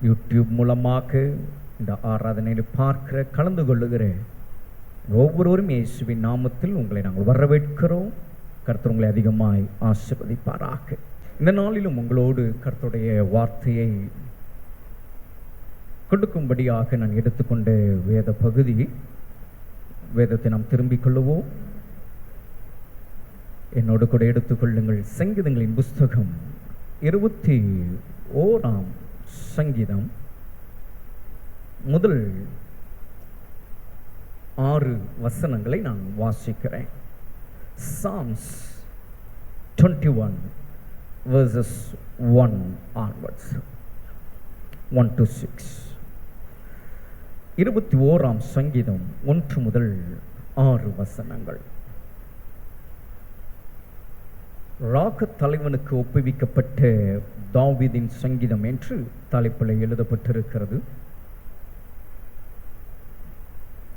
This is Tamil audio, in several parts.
யூடியூப் மூலமாக இந்த ஆராதனையில் பார்க்கிற கலந்து கொள்ளுகிற ஒவ்வொருவரும் இயேசுவின் நாமத்தில் உங்களை நாங்கள் வரவேற்கிறோம். கர்த்தர் உங்களை அதிகமாய் ஆசீர்வதிப்பாராக. இந்த நாளிலும் உங்களோடு கர்த்தருடைய வார்த்தையை கொடுக்கும்படியாக நான் எடுத்துக்கொண்ட வேத பகுதி, வேதத்தை நாம் திரும்பிக் கொள்ளுவோம். என்னோடு கூட எடுத்துக்கொள்ளுங்கள். சங்கீதங்களின் புஸ்தகம் 21ஆம் சங்கீதம் முதல் 6 வசனங்களை நான் வாசிக்கிறேன். Psalms 21 verses 1 onwards, 1 to 6. 21ஆம் சங்கீதம் 1 முதல் 6 வசனங்கள். ராக தலைவனுக்கு ஒப்புவிக்கப்பட்ட தாவீதின் சங்கீதம் என்று தலைப்பில் எழுதப்பட்டிருக்கிறது.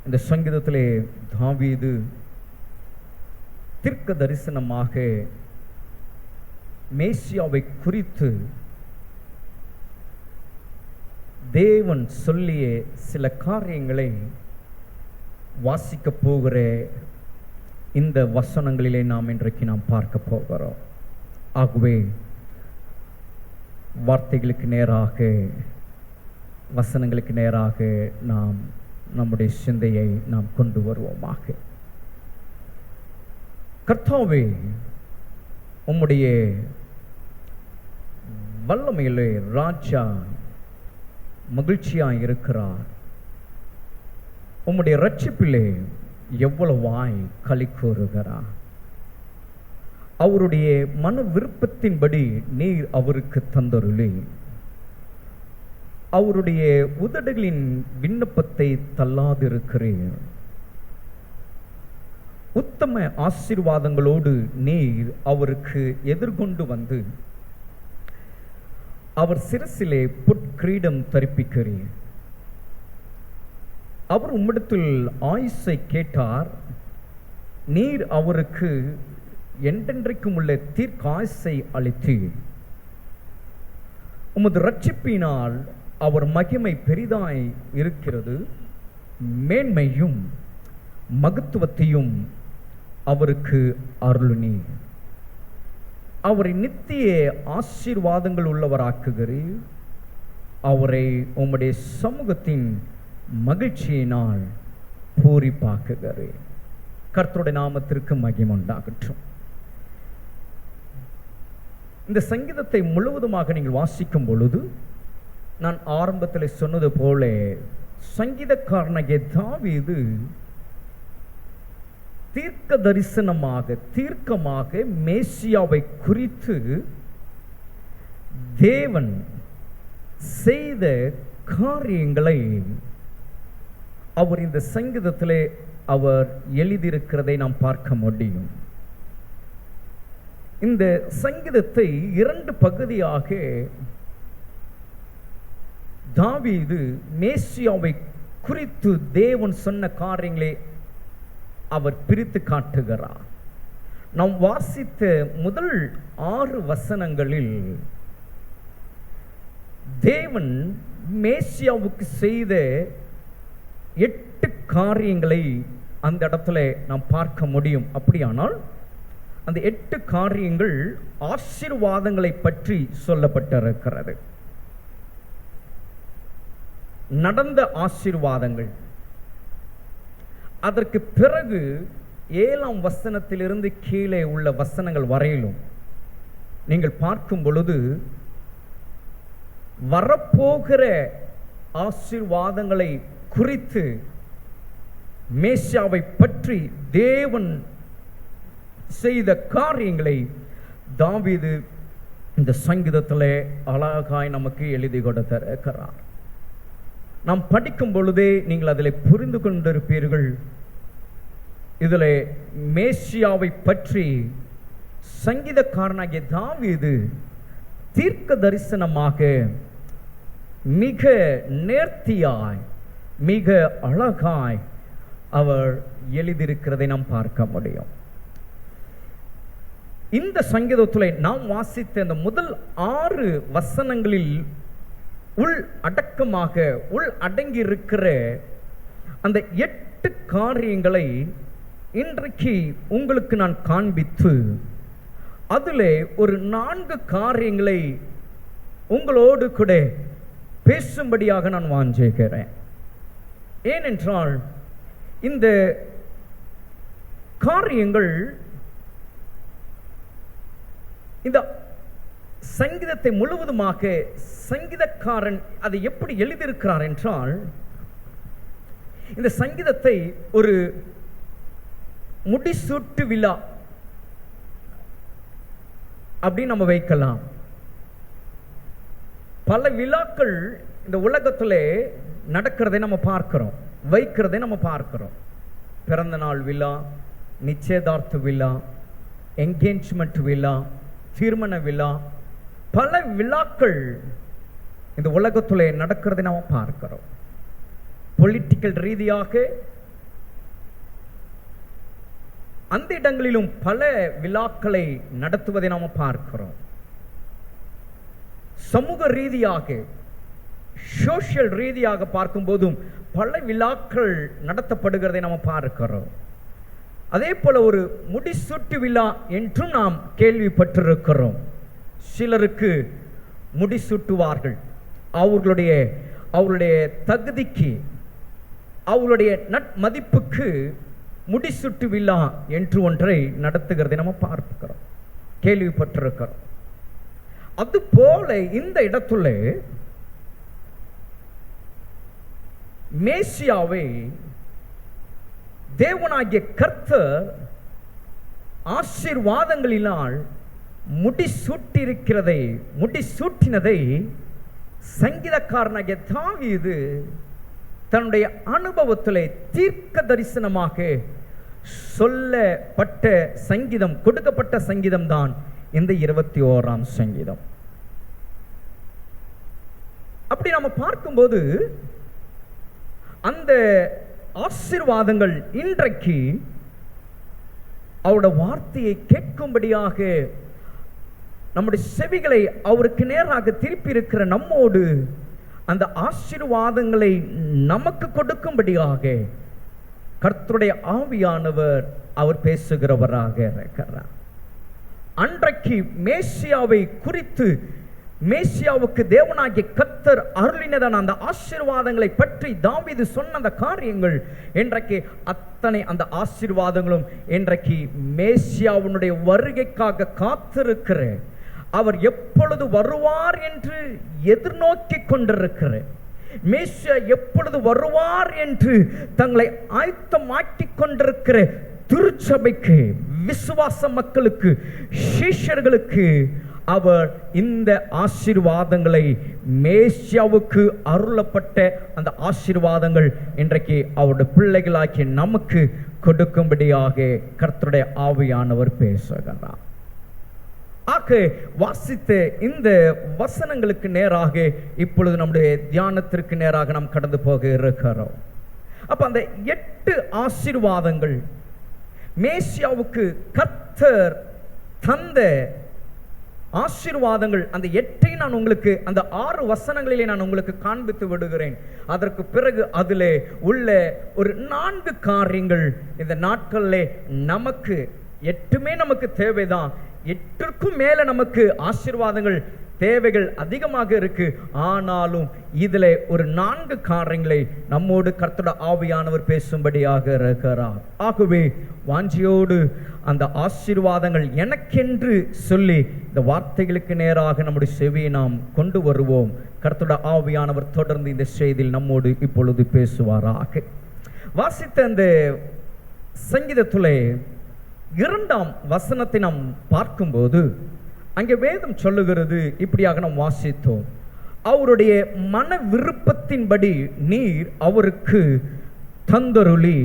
இந்த சங்கீதத்திலே தாவீது தீர்க்க தரிசனமாக மேசியாவை குறித்து தேவன் சொல்லிய சில காரியங்களை வாசிக்கப் போகிற இந்த வசனங்களிலே நாம் இன்றைக்கு பார்க்க போகிறோம். ஆகவே வார்த்தைகளுக்கு நேராக, வசனங்களுக்கு நேராக நாம் நம்முடைய சிந்தையை நாம் கொண்டு வருவோமாக. கர்த்தாவே, உம்முடைய வல்லமையிலே ராஜா மகிழ்ச்சியாய் இருக்கிறார். உம்முடைய ரட்சிப்பிலே எவ்வளவாய் களி கூறுகிறார். அவருடைய மன விருப்பத்தின்படி நீர் அவருக்கு தந்தருளி அவருடைய உதடுகளின் விண்ணப்பத்தை தள்ளாதிருக்கிறீர். உத்தம ஆசீர்வாதங்களோடு நீர் அவருக்கு எதிர்கொண்டு வந்து அவர் சிரசிலே பொற்கிரீடம் தரிப்பிக்கிறீர். அவர் உம்மிடத்தில் ஆயுசை கேட்டார். நீர் அவருக்கு என்றென்றைக்கும் உள்ள தீர்க்காயுசை அளித்தீர். உமது ரட்சிப்பினால் அவர் மகிமை பெரிதாய் இருக்கிறது. மேன்மையும் மகத்துவத்தையும் அவருக்கு அருளினீர். அவரை நித்திய ஆசீர்வாதங்கள் உள்ளவராக்குகிறீர். அவரை உம்முடைய சமூகத்தின் மகிழ்ச்சியினால் பூரிப்பாக்குகிறீர். கர்த்தருடைய நாமத்திற்கு மகிமை உண்டாகட்டும். இந்த சங்கீதத்தை முழுவதுமாக நீங்கள் வாசிக்கும் பொழுது, நான் ஆரம்பத்தில் சொன்னது போல, சங்கீதக்காரனாகிய தாவீது தீர்க்க தரிசனமாக, தீர்க்கமாக மேசியாவை குறித்து தேவன் செய்த காரியங்களை அவர் இந்த சங்கீதத்திலே அவர் எழுதியிருக்கிறதை நாம் பார்க்க முடியும். இந்த சங்கீதத்தை 2 பகுதியாக தாவீது மேசியாவை குறித்து தேவன் சொன்ன காரியங்களை அவர் பிரித்து காட்டுகிறார். நாம் வாசித்த முதல் 6 வசனங்களில் தேவன் மேசியாவுக்கு செய்த 8 காரியங்களை அந்த இடத்துல நாம் பார்க்க முடியும். அப்படியானால் அந்த 8 காரியங்கள் ஆசீர்வாதங்களை பற்றி சொல்லப்பட்டிருக்கிறது. நடந்த ஆசீர்வாதங்கள். அதற்கு பிறகு 7ஆம் வசனத்திலிருந்து கீழே உள்ள வசனங்கள் வரையிலும் நீங்கள் பார்க்கும் பொழுது வரப்போகிற ஆசீர்வாதங்களை குறித்து, மேசியாவை பற்றி தேவன் செய்த காரியங்களை தாவீது இந்த சங்கீதத்திலே அழகாய் நமக்கு எழுதி கொடுத்திருக்கிறார். நாம் படிக்கும் பொழுதே நீங்கள் அதில் புரிந்து கொண்டிருப்பீர்கள். இதில் மேசியாவை பற்றி சங்கீதக்காரனாகிய தாவீது தீர்க்க தரிசனமாக மிக நேர்த்தியாய், மிக அழகாய் அவர் எழுதியிருக்கிறதை நாம் பார்க்க முடியும். இந்த சங்கீதத்தில் நாம் வாசித்த இந்த முதல் 6 வசனங்களில் உள் அடக்கமாக உள் அடங்கி இருக்கிற அந்த 8 காரியங்களை இன்றைக்கு உங்களுக்கு நான் காண்பித்து அதிலே ஒரு 4 காரியங்களை உங்களோடு கூட பேசும்படியாக நான் வாஞ்சிக்கிறேன். ஏனென்றால் இந்த காரியங்கள் இந்த சங்கீதத்தை முழுவதுமாக சங்கீதக்காரன் அதை எப்படி எழுதியிருக்கிறார் என்றால், இந்த சங்கீதத்தை ஒரு முடிசூட்டு விழா அப்படின்னு நம்ம வைக்கலாம். பல விழாக்கள் இந்த உலகத்திலே நடக்கிறதை நம்ம பார்க்கிறோம், வைக்கிறதை நம்ம பார்க்கிறோம். பிறந்த நாள் விழா, நிச்சயதார்த்த விழா, என்கேஜ்மெண்ட் விழா, திருமண விழா, பல விழாக்கள் இந்த உலகத்திலே நடக்கிறதை நம்ம பார்க்கிறோம். பொலிட்டிக்கல் ரீதியாக அந்த இடங்களிலும் பல விழாக்களை நடத்துவதை நாம் பார்க்கிறோம். சமூக ரீதியாக சோஷியல் ரீதியாக பார்க்கும்போதும் பல விழாக்கள் நடத்தப்படுகிறதை நாம் பார்க்கிறோம். அதே போல ஒரு முடிசூட்டு விழா என்றும் நாம் கேள்விப்பட்டிருக்கிறோம். சிலருக்கு முடிசூட்டுவார்கள், அவர்களுடைய தகுதிக்கு அவர்களுடைய நட்மதிப்புக்கு முடிசூட்டு விழா என்று ஒன்றை நடத்துகிறதை நம்ம பார்க்கிறோம், கேள்விப்பட்டிருக்கிறோம். அதுபோல இந்த இடத்துல மேசியாவை தேவனாகிய கர்த்தர் ஆசீர்வாதங்களினால் முடிசூட்டினதை சங்கீதக்காரனாகிய தாவீது தன்னுடைய அனுபவத்திலே தீர்க்க தரிசனமாக சொல்லப்பட்ட சங்கீதம், கொடுக்கப்பட்ட சங்கீதம் தான் இந்த 21ஆம் சங்கீதம். அப்படி நம்ம பார்க்கும்போது அந்த ஆசீர்வாதங்கள் இன்றைக்கு அவருடைய வார்த்தையை கேட்கும்படியாக நம்முடைய செவிகளை அவருக்கு நேராக திருப்பி இருக்கிற நம்மோடு அந்த ஆசீர்வாதங்களை நமக்கு கொடுக்கும்படியாக கர்த்தருடைய ஆவியானவர் அவர் பேசுகிறவராக இருக்கிறார். அன்றைக்கு மேசியாவை குறித்து, மேசியாவுக்கு தேவனாகிய கர்த்தர் அருளினதான அந்த ஆசீர்வாதங்களை பற்றி தாவீது சொன்ன அந்த காரியங்கள் இன்றைக்கு அத்தனை அந்த ஆசீர்வாதங்களும் இன்றைக்கு மேசியாவுடைய வருகைக்காக காத்திருக்கிற, அவர் எப்பொழுது வருவார் என்று எதிர்நோக்கி கொண்டிருக்கிற, மேசியா எப்பொழுது வருவார் என்று தங்களை ஆயத்தமாக்கிக் கொண்டிருக்கிற திருச்சபைக்கு, விசுவாச மக்களுக்கு, சீஷர்களுக்கு அவர் இந்த ஆசீர்வாதங்களை, மேசியாவுக்கு அருளப்பட்ட அந்த ஆசீர்வாதங்கள் இன்றைக்கு அவருடைய பிள்ளைகளாக்கி நமக்கு கொடுக்கும்படியாக கர்த்தருடைய ஆவியானவர் பேசுகிறார். ஆக வாசித்த இந்த வசனங்களுக்கு நேராக இப்பொழுது நம்முடைய தியானத்திற்கு நேராக நாம் கடந்து போக இருக்கிறோம். அப்ப அந்த 8 ஆசீர்வாதங்கள் மேசியாவுக்கு கர்த்தர் தந்த ஆசீர்வாதங்கள், அந்த 8ஐ நான் உங்களுக்கு அந்த 6 வசனங்களிலே நான் உங்களுக்கு காண்பித்து விடுகிறேன். அதற்கு பிறகு அதிலே உள்ள ஒரு 4 காரியங்கள் இந்த நாட்களிலே நமக்கு 8மே நமக்கு தேவைதான், 8க்கும் மேல நமக்கு ஆசீர்வாதங்கள் தேவைகள் அதிகமாக இருக்கு. ஆனாலும் இதுல ஒரு 4 காரியங்களை நம்மோடு கர்த்தருடைய ஆவியானவர் பேசும்படியாக இருக்கிறார். ஆகவே வாஞ்சியோடு அந்த ஆசீர்வாதங்கள் எனக்கென்று சொல்லி இந்த வார்த்தைகளுக்கு நேராக நம்முடைய செவியை நாம் கொண்டு வருவோம். கர்த்தருடைய ஆவியானவர் தொடர்ந்து இந்த செய்தியில் நம்மோடு இப்பொழுது பேசுவாராக. வாசித்த அந்த சங்கீதத்திலே 2ஆம் வசனத்தை நாம் பார்க்கும்போது அங்கே வேதம் சொல்லுகிறது, இப்படியாக நாம் வாசித்தோம், அவருடைய மன விருப்பத்தின்படி நீர் அவருக்கு தந்தருளி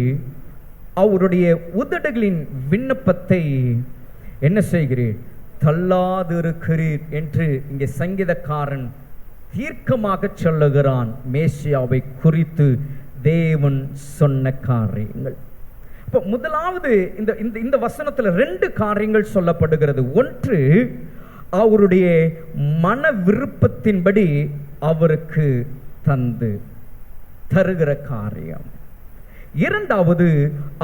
அவருடைய உதடுகளின் விண்ணப்பத்தை என்ன செய்கிறீர், தள்ளாதிருக்கிறீர் என்று இங்கே சங்கீதக்காரன் தீர்க்கமாக சொல்லுகிறான். மேசியாவை குறித்து தேவன் சொன்ன காரியங்கள். முதலாவது இந்த வசனத்துல 2 காரியங்கள் சொல்லப்படுகிறது. ஒன்று, அவருடைய மன விருப்பத்தின்படி அவருக்கு தருகிற காரியம். இரண்டாவது,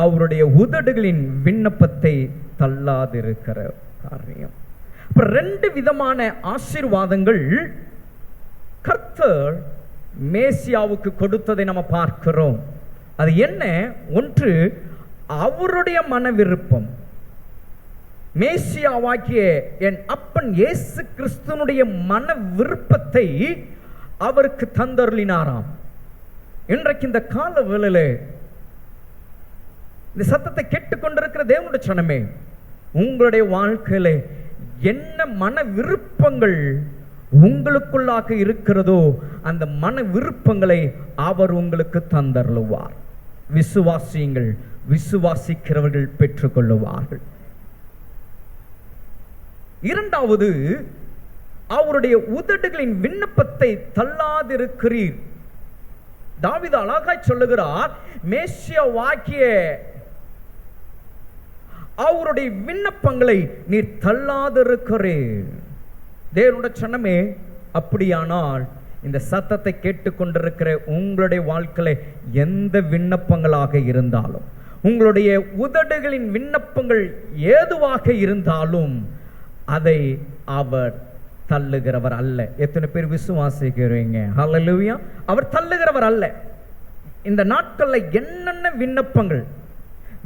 அவருடைய உதடுகளின் விண்ணப்பத்தை தள்ளாதிருக்கிற காரியம். இப்ப 2 விதமான ஆசீர்வாதங்கள் கர்த்தர் மேசியாவுக்கு கொடுத்ததை நம்ம பார்க்கிறோம். அது என்ன? ஒன்று, அவருடைய மன விருப்பம். மேசியாவாகிய என் அப்பன் இயேசு கிறிஸ்துனுடைய மன விருப்பத்தை அவருக்கு தந்தருளினாராம். இன்றைக்கு இந்த கால வேளையிலே இந்த சத்தத்தை கேட்டுக்கொண்டிருக்கிற தேவனுடைய ஜனமே, உங்களுடைய வாழ்க்கையில என்ன மன விருப்பங்கள் உங்களுக்குள்ளாக இருக்கிறதோ அந்த மன விருப்பங்களை அவர் உங்களுக்கு தந்தருளுவார். விசுவாசியுங்கள், விசுவாசிக்கிறவர்கள் பெற்றுக்கொள்ளுவார்கள். இரண்டாவது, அவருடைய உதடுகளின் விண்ணப்பத்தை தள்ளாதிருக்கிறீர். தாவீது அழகாய் சொல்லுகிறார், மேசியாவாகிய அவருடைய விண்ணப்பங்களை நீர் தள்ளாதிருக்கிறீர். தேவனுடைய ஜனமே, அப்படியானால் இந்த சத்தத்தை கேட்டுக்கொண்டிருக்கிற உங்களுடைய வாழ்க்கையில எந்த விண்ணப்பங்களாக இருந்தாலும், உங்களுடைய உதடுகளின் விண்ணப்பங்கள் ஏதுவாக இருந்தாலும் அதை அவர் தள்ளுகிறவர் அல்ல. எத்தனை பேர் விசுவாசிக்கிறீங்க? ஹல்லேலூயா. அவர் தள்ளுகிறவர் அல்ல. இந்த நாட்களில் என்னென்ன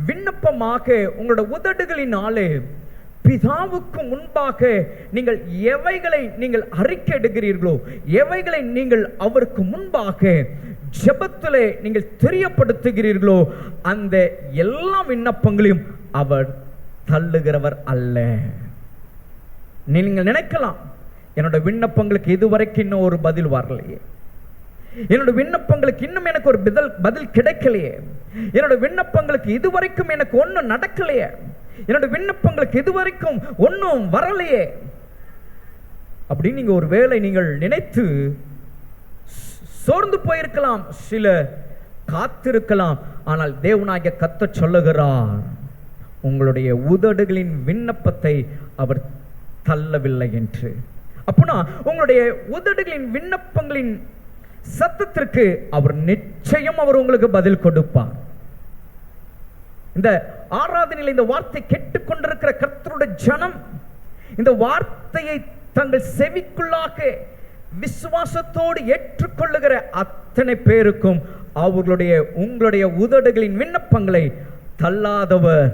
விண்ணப்பமாக உங்களோட உதடுகளினாலே பிதாவுக்கு முன்பாக நீங்கள் எவைகளை நீங்கள் அறிக்கையிடுகிறீர்களோ, எவைகளை நீங்கள் அவருக்கு முன்பாக ஜெபத்திலே நீங்கள் தெரியப்படுத்துகிறீர்களோ, அந்த எல்லா விண்ணப்பங்களையும் அவர் தள்ளுகிறவர் அல்ல. நீங்கள் நினைக்கலாம், என்னோட விண்ணப்பங்களுக்கு இதுவரைக்கும் இன்னும் ஒரு பதில் வரலையே, என்னோட விண்ணப்பங்களுக்கு இன்னும் எனக்கு ஒரு பதில் கிடைக்கலையே, என்னோட விண்ணப்பங்களுக்கு இதுவரைக்கும் எனக்கு ஒன்றும் நடக்கலையே, என்னோட விண்ணப்பங்களுக்கு இதுவரைக்கும் ஒன்றும் வரலையே அப்படின்னு நீங்க ஒரு வேளை நீங்கள் நினைத்து சோர்ந்து போயிருக்கலாம், சில காத்திருக்கலாம். ஆனால் தேவனாகிய கர்த்தர் சொல்லுகிறார், உங்களுடைய உதடுகளின் விண்ணப்பத்தை அவர் தள்ளவில்லை என்று. அப்பனா உங்களுடைய உதடுகளின் விண்ணப்பங்களின் சத்தத்திற்கு அவர் நிச்சயம் அவர் உங்களுக்கு பதில் கொடுப்பார். இந்த ஆராதனையில் இந்த வார்த்தை கேட்டுக்கொண்டிருக்கிற கர்த்தருடைய ஜனம் இந்த வார்த்தையை தங்கள் செவிக்குள்ளாக விசுவாசத்தோடு ஏற்றுக்கொள்ளுகிற அத்தனை பேருக்கும் உங்களுடைய உதடுகளின் விண்ணப்பங்களை தள்ளாதவர்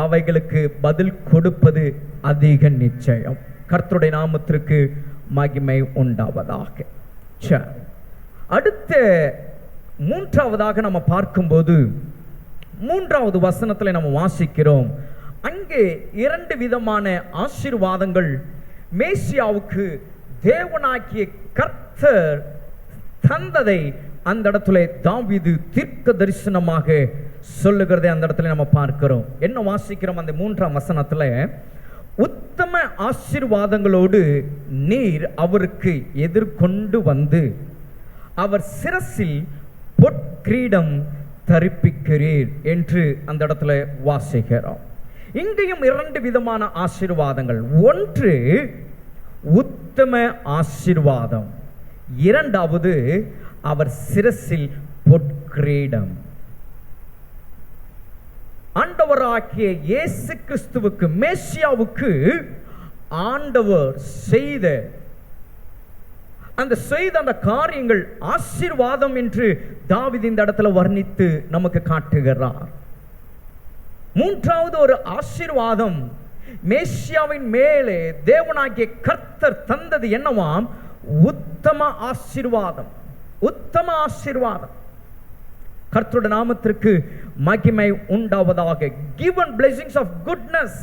அவைகளுக்கு பதில் கொடுப்பது அதிக நிச்சயம். கர்த்தருடைய நாமத்திற்கு மகிமை உண்டாவதாக. அடுத்த மூன்றாவதாக நம்ம பார்க்கும்போது 3வது வசனத்தில் நம்ம வாசிக்கிறோம், அங்கே 2 விதமான ஆசீர்வாதங்கள் மேசியாவுக்கு தேவனாகிய கர்த்தர் தந்ததை அந்த இடத்துல தாவீது தீர்க்க தரிசனமாக சொல்லுகிறதை அந்த இடத்துல நம்ம பார்க்கிறோம். என்ன வாசிக்கிறோம்? அந்த 3ஆம் வசனத்துல, உத்தம ஆசீர்வாதங்களோடு நீர் அவருக்கு எதிர்கொண்டு வந்து அவர் சிரசில் பொற்கிரீடம் தரிப்பிக்கிறீர் என்று அந்த இடத்துல வாசிக்கிறோம். இங்கேயும் 2 விதமான ஆசீர்வாதங்கள். ஒன்று உத்தம ஆசீர்வாதம், இரண்டாவது அவர் சிரசில் பொற்கிரீடம். ஆண்டவராகிய இயேசு கிறிஸ்துவுக்கு, மேசியாவுக்கு ஆண்டவர் செய்த அந்த காரியங்கள் ஆசீர்வாதம் என்று தாவீது இந்த இடத்துல வர்ணித்து நமக்கு காட்டுகிறார். 3வது ஒரு ஆசீர்வாதம் மேசியாவின் மேலே தேவனாகிய கர்த்தர் தந்தது என்னவாம்? உத்தம ஆசீர்வாதம். உத்தம ஆசீர்வாதம். கர்த்தருடைய நாமத்திற்கு மகிமை உண்டாவதாக. given blessings of goodness,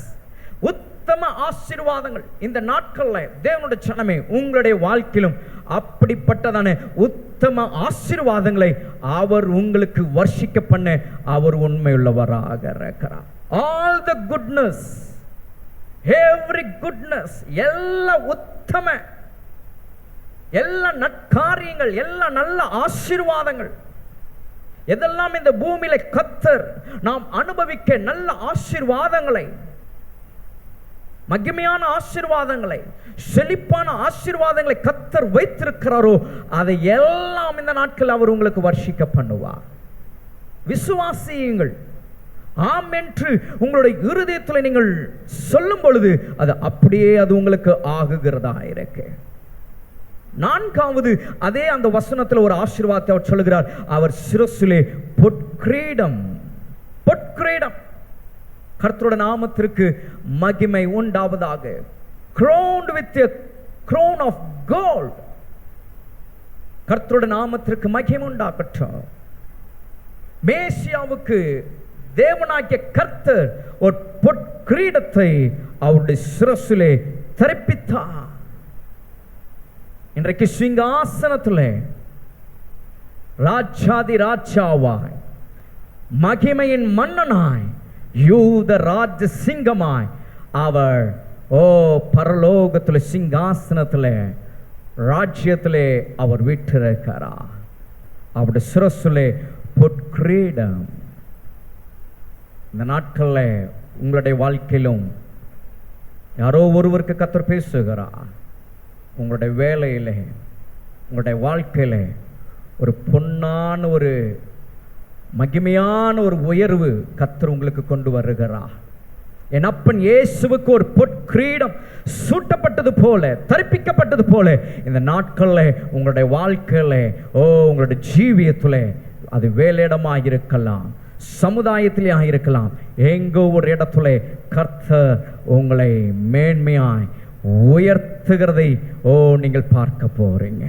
உத்தம ஆசீர்வாதங்கள். இந்த நாட்களில் தேவனுடைய ஜனமே, உங்களுடைய வாழ்க்கையிலும் அப்படிப்பட்டதான உத்தம ஆசீர்வாதங்களை அவர் உங்களுக்கு வர்ஷிக்க பண்ண அவர் உண்மையுள்ளவராக இருக்கிறார். all the goodness, every goodness, எல்லா உத்தம, எல்லா நற்காரியங்கள், எல்லா நல்ல ஆசீர்வாதங்கள், எதெல்லாம் இந்த பூமியில கர்த்தர் நாம் அனுபவிக்க நல்ல ஆசீர்வாதங்களை மகிமையான ஆசீர்வாதங்களை, செழிப்பான ஆசீர்வாதங்களை கர்த்தர் வைத்திருக்கிறாரோ அதை எல்லாம் இந்த நாட்கள் அவர் உங்களுக்கு வர்ஷிக்க பண்ணுவார். விசுவாசியுங்கள். ஆம் என்று உங்களுடைய இருதயத்தில் நீங்கள் சொல்லும் பொழுது அது அப்படியே அது உங்களுக்கு ஆகுகிறதா இருக்கு. நான்காவது, அதே அந்த வசனத்தில் ஒரு ஆசீர்வாதத்தை அவர் சொல்லுகிறார். அவர் சிரசிலே பொற்கிரீடம். பொற்கிரீடம். கர்த்தருடைய நாமத்திற்கு மகிமை உண்டாவதாக. crowned with a crown of gold. கர்த்தருடைய நாமத்திற்கு மகிமை உண்டாகட்டும். மேசியாவுக்கு தேவனாகிய கர்த்தர் ஒரு பொற்கிரீடத்தை அவருடைய சிரசிலே தரிப்பித்தார். இன்றைக்கு சிங்காசனத்திலே ராஜாதி ராஜாவாய், மகிமையின் மன்னனாய், யூத ராஜ சிங்கமாய் அவர் பரலோகத்தில் சிங்காசனத்திலே ராஜ்யத்திலே அவர் வீற்றிருக்கிறார். அவருடைய சிரசிலே பொற்கிரீடம். இந்த நாட்களில் உங்களுடைய வாழ்க்கையிலும் யாரோ ஒருவருக்கு கர்த்தர் பேசுகிறார். உங்களுடைய வேலையிலே, உங்களுடைய வாழ்க்கையில ஒரு பொன்னான ஒரு மகிமையான ஒரு உயர்வு கர்த்தர் உங்களுக்கு கொண்டு வருகிறார். என் அப்பன் இயேசுவுக்கு ஒரு பொற்கிரீடம் சூட்டப்பட்டது போல, தரிப்பிக்கப்பட்டது போல இந்த நாட்களில் உங்களுடைய வாழ்க்கையில, உங்களுடைய ஜீவியத்தில், அது வேலையிடமாக இருக்கலாம், சமுதாயத்திலே இருக்கலாம், எங்கோ ஒரு இடத்துல கர்த்தர் உங்களை மேன்மையாய் உயர்த்துகிறதை நீங்கள் பார்க்க போறீங்க.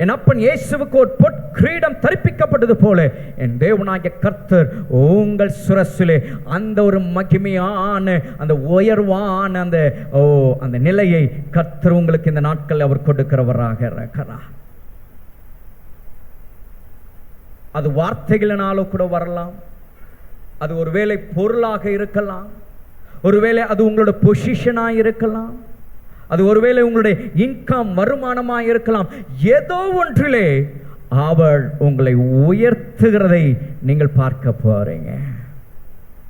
என் அப்பன் இயேசுவுக்கு ஒரு பொற்கிரீடம் தரிப்பிக்கப்பட்டது போல என் தேவனாகிய கர்த்தர் உங்கள் சிரசிலே அந்த ஒரு மகிமையான, அந்த உயர்வான அந்த நிலையை கர்த்தர் உங்களுக்கு இந்த நாட்கள் அவர் கொடுக்கிறவராக இருக்கிறார். அது வார்த்தைகளினாலும் கூட வரலாம், அது ஒருவேளை பொருளாக இருக்கலாம், ஒருவேளை அது உங்களோட பொசிஷனாக இருக்கலாம், அது ஒருவேளை உங்களுடைய இன்கம் வருமானமாக இருக்கலாம். ஏதோ ஒன்றிலே அவர் உங்களை உயர்த்துகிறதை நீங்கள் பார்க்க போறீங்க.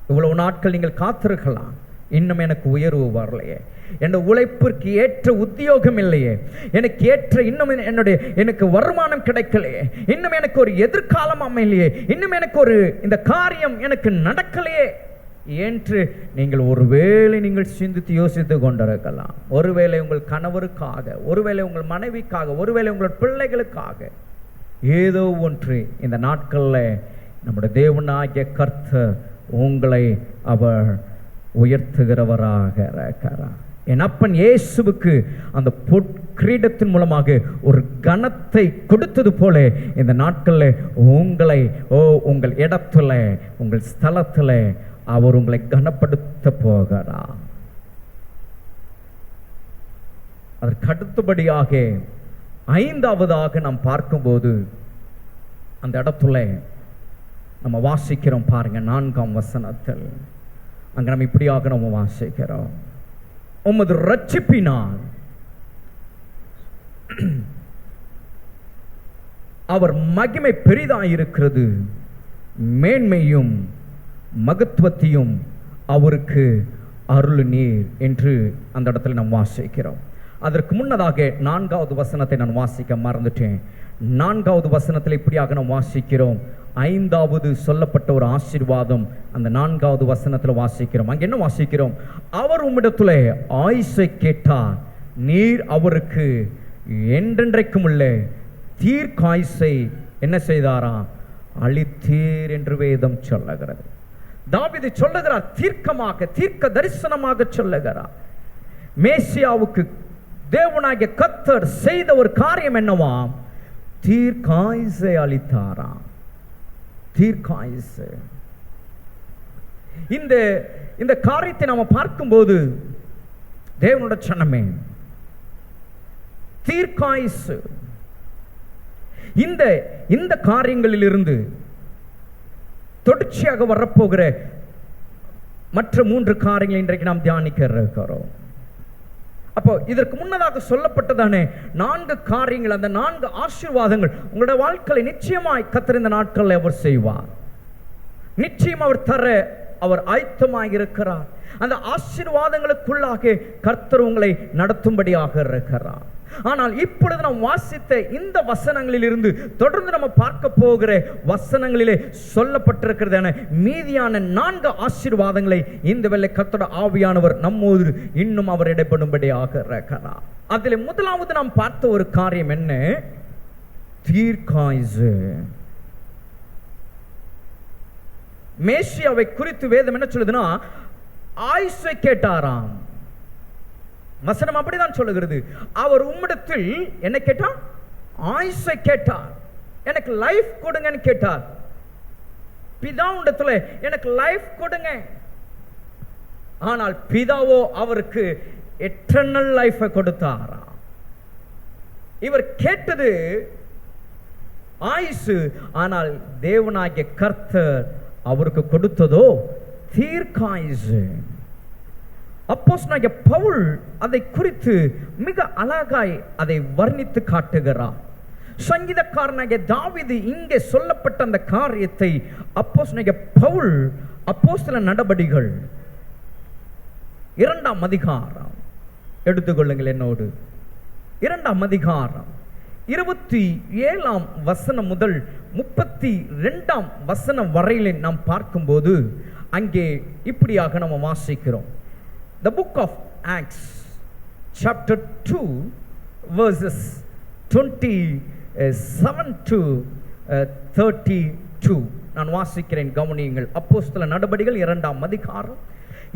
இவ்வளவு நாட்கள் நீங்கள் காத்திருக்கலாம், இன்னும் எனக்கு உயர்வு வரலையே, என் உழைப்பிற்கு ஏற்ற உத்தியோகம் இல்லையே, எனக்கு ஏற்ற இன்னும் எனக்கு வருமானம் கிடைக்கலையே, இன்னும் எனக்கு ஒரு எதிர்காலம் அமையலையே, இன்னும் எனக்கு ஒரு இந்த காரியம் எனக்கு நடக்கலையே என்று நீங்கள் ஒருவேளை நீங்கள் சிந்தித்து யோசித்து கொண்டிருக்கலாம். ஒருவேளை உங்கள் கணவருக்காக, ஒருவேளை உங்கள் மனைவிக்காக, ஒருவேளை உங்கள் பிள்ளைகளுக்காக ஏதோ ஒன்று இந்த நாட்களில் நம்முடைய தேவனாகிய கர்த்தர் உங்களை அவர் உயர்த்துகிறவராக இருக்கிறார். என் அப்பன் இயேசுவுக்கு அந்த பொற்கிரீடத்தின் மூலமாக ஒரு கனத்தை கொடுத்தது போல இந்த நாட்களில் உங்களை உங்கள் இடத்துல, உங்கள் ஸ்தலத்தில் அவர் உங்களை கனப்படுத்த போகிறார். அதற்கு அடுத்தபடியாக ஐந்தாவதாக நாம் பார்க்கும்போது அந்த இடத்துல நம்ம வாசிக்கிறோம் பாருங்க, 4ஆம் வசனத்தில் அங்க நம்ம இப்படியாக நம்ம வாசிக்கிறோம். உமது ரட்சிப்பினால் அவர் மகிமை பெரிதாயிருக்கிறது, மேன்மையும் மகத்துவத்தையும் அவருக்கு அருளினீர் என்று அந்த இடத்துல நாம் வாசிக்கிறோம். அதற்கு முன்னதாக 4வது வசனத்தை நான் வாசிக்க மறந்துட்டேன். 4வது வசனத்தில் இப்படியாக நாம் வாசிக்கிறோம். 5வது சொல்லப்பட்ட ஒரு ஆசீர்வாதம் அந்த 4வது வசனத்தில் வாசிக்கிறோம். அங்க என்ன வாசிக்கிறோம்? அவர் உம்மிடத்துல ஆயுசை கேட்டார், நீர் அவருக்கு என்றென்றைக்கும் உள்ள தீர்க்காயுசை என்ன செய்தாராம்? அளித்தீர் என்று வேதம் சொல்லுகிறது. தாவீது சொல்லுகிறார், தீர்க்கமாக, தீர்க்க தரிசனமாக சொல்லுகிறார். மேசியாவுக்கு தேவனாகிய கர்த்தர் செய்த ஒரு காரியம் என்னவாம்? தீர்க்காயுசை அளித்தாராம். தீர்க்காயுசு. இந்த காரியத்தை நாம பார்க்கும்போது தேவனுடைய சனமே, தீர்க்காயுசு இந்த காரியங்களில் இருந்து தொடர்ச்சியாக வரப்போகிற மற்ற 3 காரியங்களை இன்றைக்கு நாம் தியானிக்க இருக்கிறோம். அப்போ இதற்கு முன்னதாக சொல்லப்பட்டதானே 4 காரியங்கள், அந்த 4 ஆசீர்வாதங்கள் உங்களுடைய வாழ்க்கையை நிச்சயமாய் கர்த்தர் இந்த நாட்களில் அவர் செய்வார். நிச்சயம் அவர் தர அவர் ஆயத்தமாயிருக்கிறார். அந்த ஆசீர்வாதங்களுக்குள்ளாக கர்த்தர் உங்களை நடத்தும்படியாக இருக்கிறார். ஆனால் இப்பொழுது நாம் வாசித்த இந்த வசனங்களில் இருந்து தொடர்ந்து நம்ம பார்க்க போகிற வசனங்களிலே சொல்லப்பட்டிருக்கிறதான மீதியான 4 ஆசீர்வாதங்களை இந்த வேளை கர்த்தருடைய ஆவியானவர் நம்மோடு இன்னும் அவர் இடைப்படும்படியாக இருக்கிறார். அதில் முதலாவது நாம் பார்த்த ஒரு காரியம் என்ன? தீர்க்காயுசு. மேசியாவை குறித்து வேதம் என்ன சொல்லுதுன்னா, ஆயுசை கேட்டாராம். வசனம் அப்படிதான் சொல்லுகிறது. அவர் உம்மிடத்தில் என்ன கேட்டார்? ஆயுசை கேட்டார். எனக்கு லைஃப் கொடுங்கன்னு கேட்டார். பிதாவிடத்தில் எனக்கு லைஃப் கொடுங்க. ஆனால் பிதாவோ அவருக்கு எட்டர்னல் லைஃபை கொடுத்தாராம். இவர் கேட்டது ஆயுசு, ஆனால் தேவனாகிய கர்த்தர் அவருக்கு கொடுத்ததோ தீர்க்காயுசு. அப்போஸ்தலனாகிய பவுல் அதை குறித்து மிக அழகாய் அதை வர்ணித்து காட்டுகிறார். சங்கீதக்காரனாகிய தாவீது இங்கே சொல்லப்பட்ட அந்த காரியத்தை அப்போஸ்தலனாகிய பவுல் அப்போஸ்தல நடபடிகள் 2ஆம் அதிகாரம் எடுத்துக்கொள்ளுங்கள் என்னோடு. 2ஆம் அதிகாரம் 27ஆம் வசனம் முதல் 32ஆம் வசனம் வரையிலே நாம் பார்க்கும்போது அங்கே இப்படியாக நம்ம வாசிக்கிறோம். The book of Acts chapter 2 verses 27 to 32 நான் வாசிக்கிறேன், கவனியுங்கள். அப்போஸ்தல நடபடிகள் 2ஆம் அதிகாரம்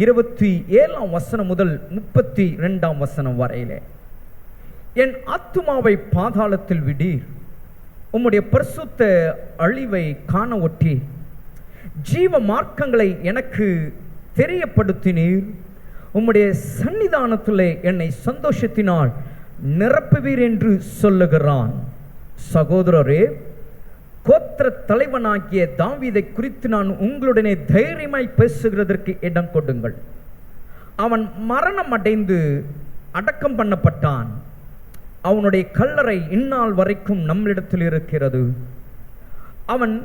27ஆம் வசனம் முதல் 32ஆம் வசனம் வரையிலே. என் ஆத்துமாவை பாதாளத்தில் விடீர், உம்முடைய பரிசுத்த அழிவை காண ஒட்டி ஜீவ மார்க்கங்களை எனக்கு தெரியப்படுத்தினீர். உம்முடைய சன்னிதானத்திலே என்னை சந்தோஷத்தினால் நிரப்புவீர் என்று சொல்லுகிறான். சகோதரரே, கோத்திர தலைவனாகிய தாவீதை குறித்து நான் உங்களுடனே தைரியமாய் பேசுகிறதற்கு இடம் கொடுங்கள். அவன் மரணம் அடைந்து அடக்கம் பண்ணப்பட்டான். அவனுடைய கல்லறை இந்நாள் வரைக்கும் நம்மிடத்தில் இருக்கிறது. அவன்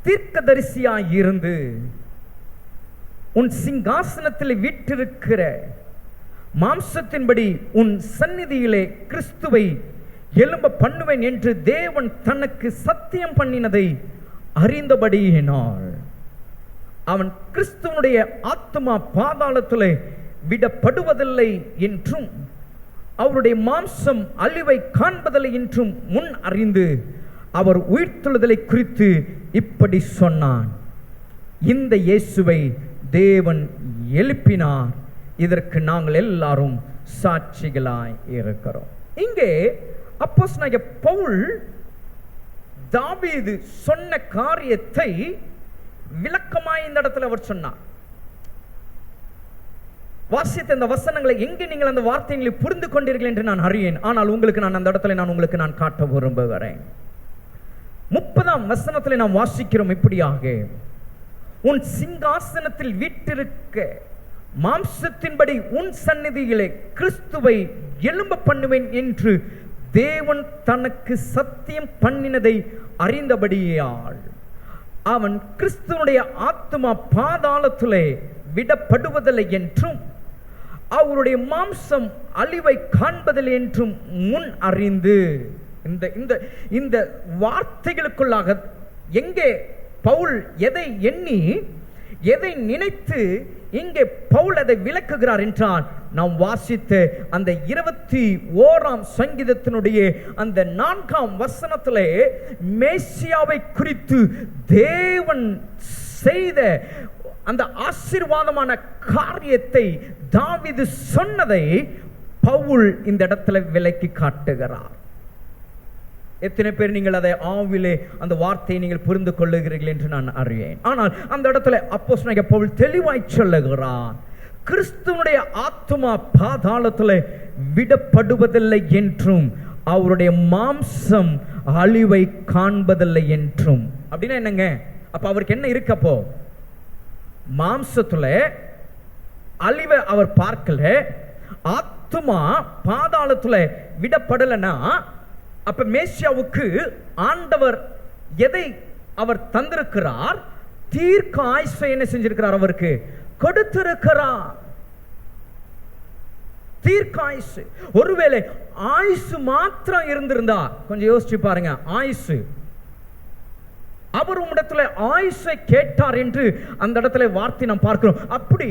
தீர்க்கதரிசியாய் இருந்து உன் சிங்காசனத்தில் வீற்றிருக்கிற மாம்சத்தின்படி உன் சந்நிதியிலே கிறிஸ்துவை எழும்ப பண்ணுவேன் என்று தேவன் தனக்கு சத்தியம் பண்ணினதை அறிந்தபடியினால் அவன் கிறிஸ்துவனுடைய ஆத்மா பாதாளத்திலே விடப்படுவதில்லை என்றும் அவருடைய மாம்சம் அழிவை காண்பதில்லை என்றும் முன் அறிந்து அவர் உயிர்த்தெழுதலை குறித்து இப்படி சொன்னான். இந்த இயேசுவை தேவன் எழுப்பினார். இதற்கு நாங்கள் எல்லாரும் சாட்சிகளாய் இருக்கிறோம். இங்கே அப்போஸ்தலனாகிய பவுல் தாவீது சொன்ன காரியத்தை விளக்கமாய் இந்த இடத்துல அவர் சொன்னார். வாசித்த இந்த வசனங்களை எங்கே நீங்கள் அந்த வார்த்தைகளை புரிந்து கொண்டீர்கள் என்று நான் அறியேன். ஆனால் உங்களுக்கு நான் அந்த இடத்துல உங்களுக்கு காட்ட விரும்புகிறேன். 30ஆம் வசனத்தில் நாம் வாசிக்கிறோம் இப்படியாக, உன் சிங்காசனத்தில் வீற்றிருக்க மாம்சத்தின்படி உன் சந்நிதியிலே கிறிஸ்துவை எழும்ப பண்ணுவேன் என்று தேவன் தனக்கு சத்தியம் பண்ணினதை அறிந்தபடியால் அவன் கிறிஸ்துவனுடைய ஆத்மா பாதாளத்திலே விடப்படுவதில்லை என்றும் அவருடைய மாம்சம் அழிவை காண்பதில்லை என்றும் முன் அறிந்து. இந்த வார்த்தைகளுக்குள்ளாக எங்கே பவுல் எதை எண்ணி எதை நினைத்து இங்கே பவுல் அதை விளக்குகிறார் என்றால், நாம் வாசித்த அந்த 21ஆம் சங்கீதத்தினுடைய அந்த 4ஆம் வசனத்திலே மேசியாவை குறித்து தேவன் செய்த அந்த ஆசீர்வாதமான காரியத்தை தாவீது சொன்னதை பவுல் இந்த இடத்துல விளக்கி காட்டுகிறார். எத்தனை பேர் நீங்கள் அதை ஆவிலே அந்த வார்த்தையை நீங்கள் புரிந்து கொள்ளுகிறீர்கள் என்று நான் அறிவேன். ஆனால் அந்த இடத்துல அப்போஸ்தலனாகிய பவுல் தெளிவாய் சொல்லுகிறார், கிறிஸ்துவனுடைய ஆத்துமா பாதாளத்தில் விடப்படுவதில்லை என்றும் அவருடைய மாம்சம் அழிவை காண்பதில்லை என்றும். அப்படின்னா என்னங்க? அப்ப அவருக்கு என்ன இருக்கப்போ? மாம்சத்துல அழிவை அவர் பார்க்கல, ஆத்துமா பாதாளத்துல விடப்படலைன்னா அப்ப மேசியாவுக்கு ஆண்டவர் எதை அவர் தந்திருக்கிறார்? தீர்க்க ஆயுசை என்ன செஞ்சிருக்கிறார்? அவருக்கு கொடுத்திருக்கிறார். தீர்க்க ஆயுசு. ஒருவேளை ஆயுசு மாத்திரம் இருந்திருந்தா, கொஞ்சம் யோசிச்சு பாருங்க, ஆயுசு, அவர் உம்மிடத்துல ஆயுசை கேட்டார் என்று அந்த இடத்துல வார்த்தை நாம் பார்க்கிறோம். அப்படி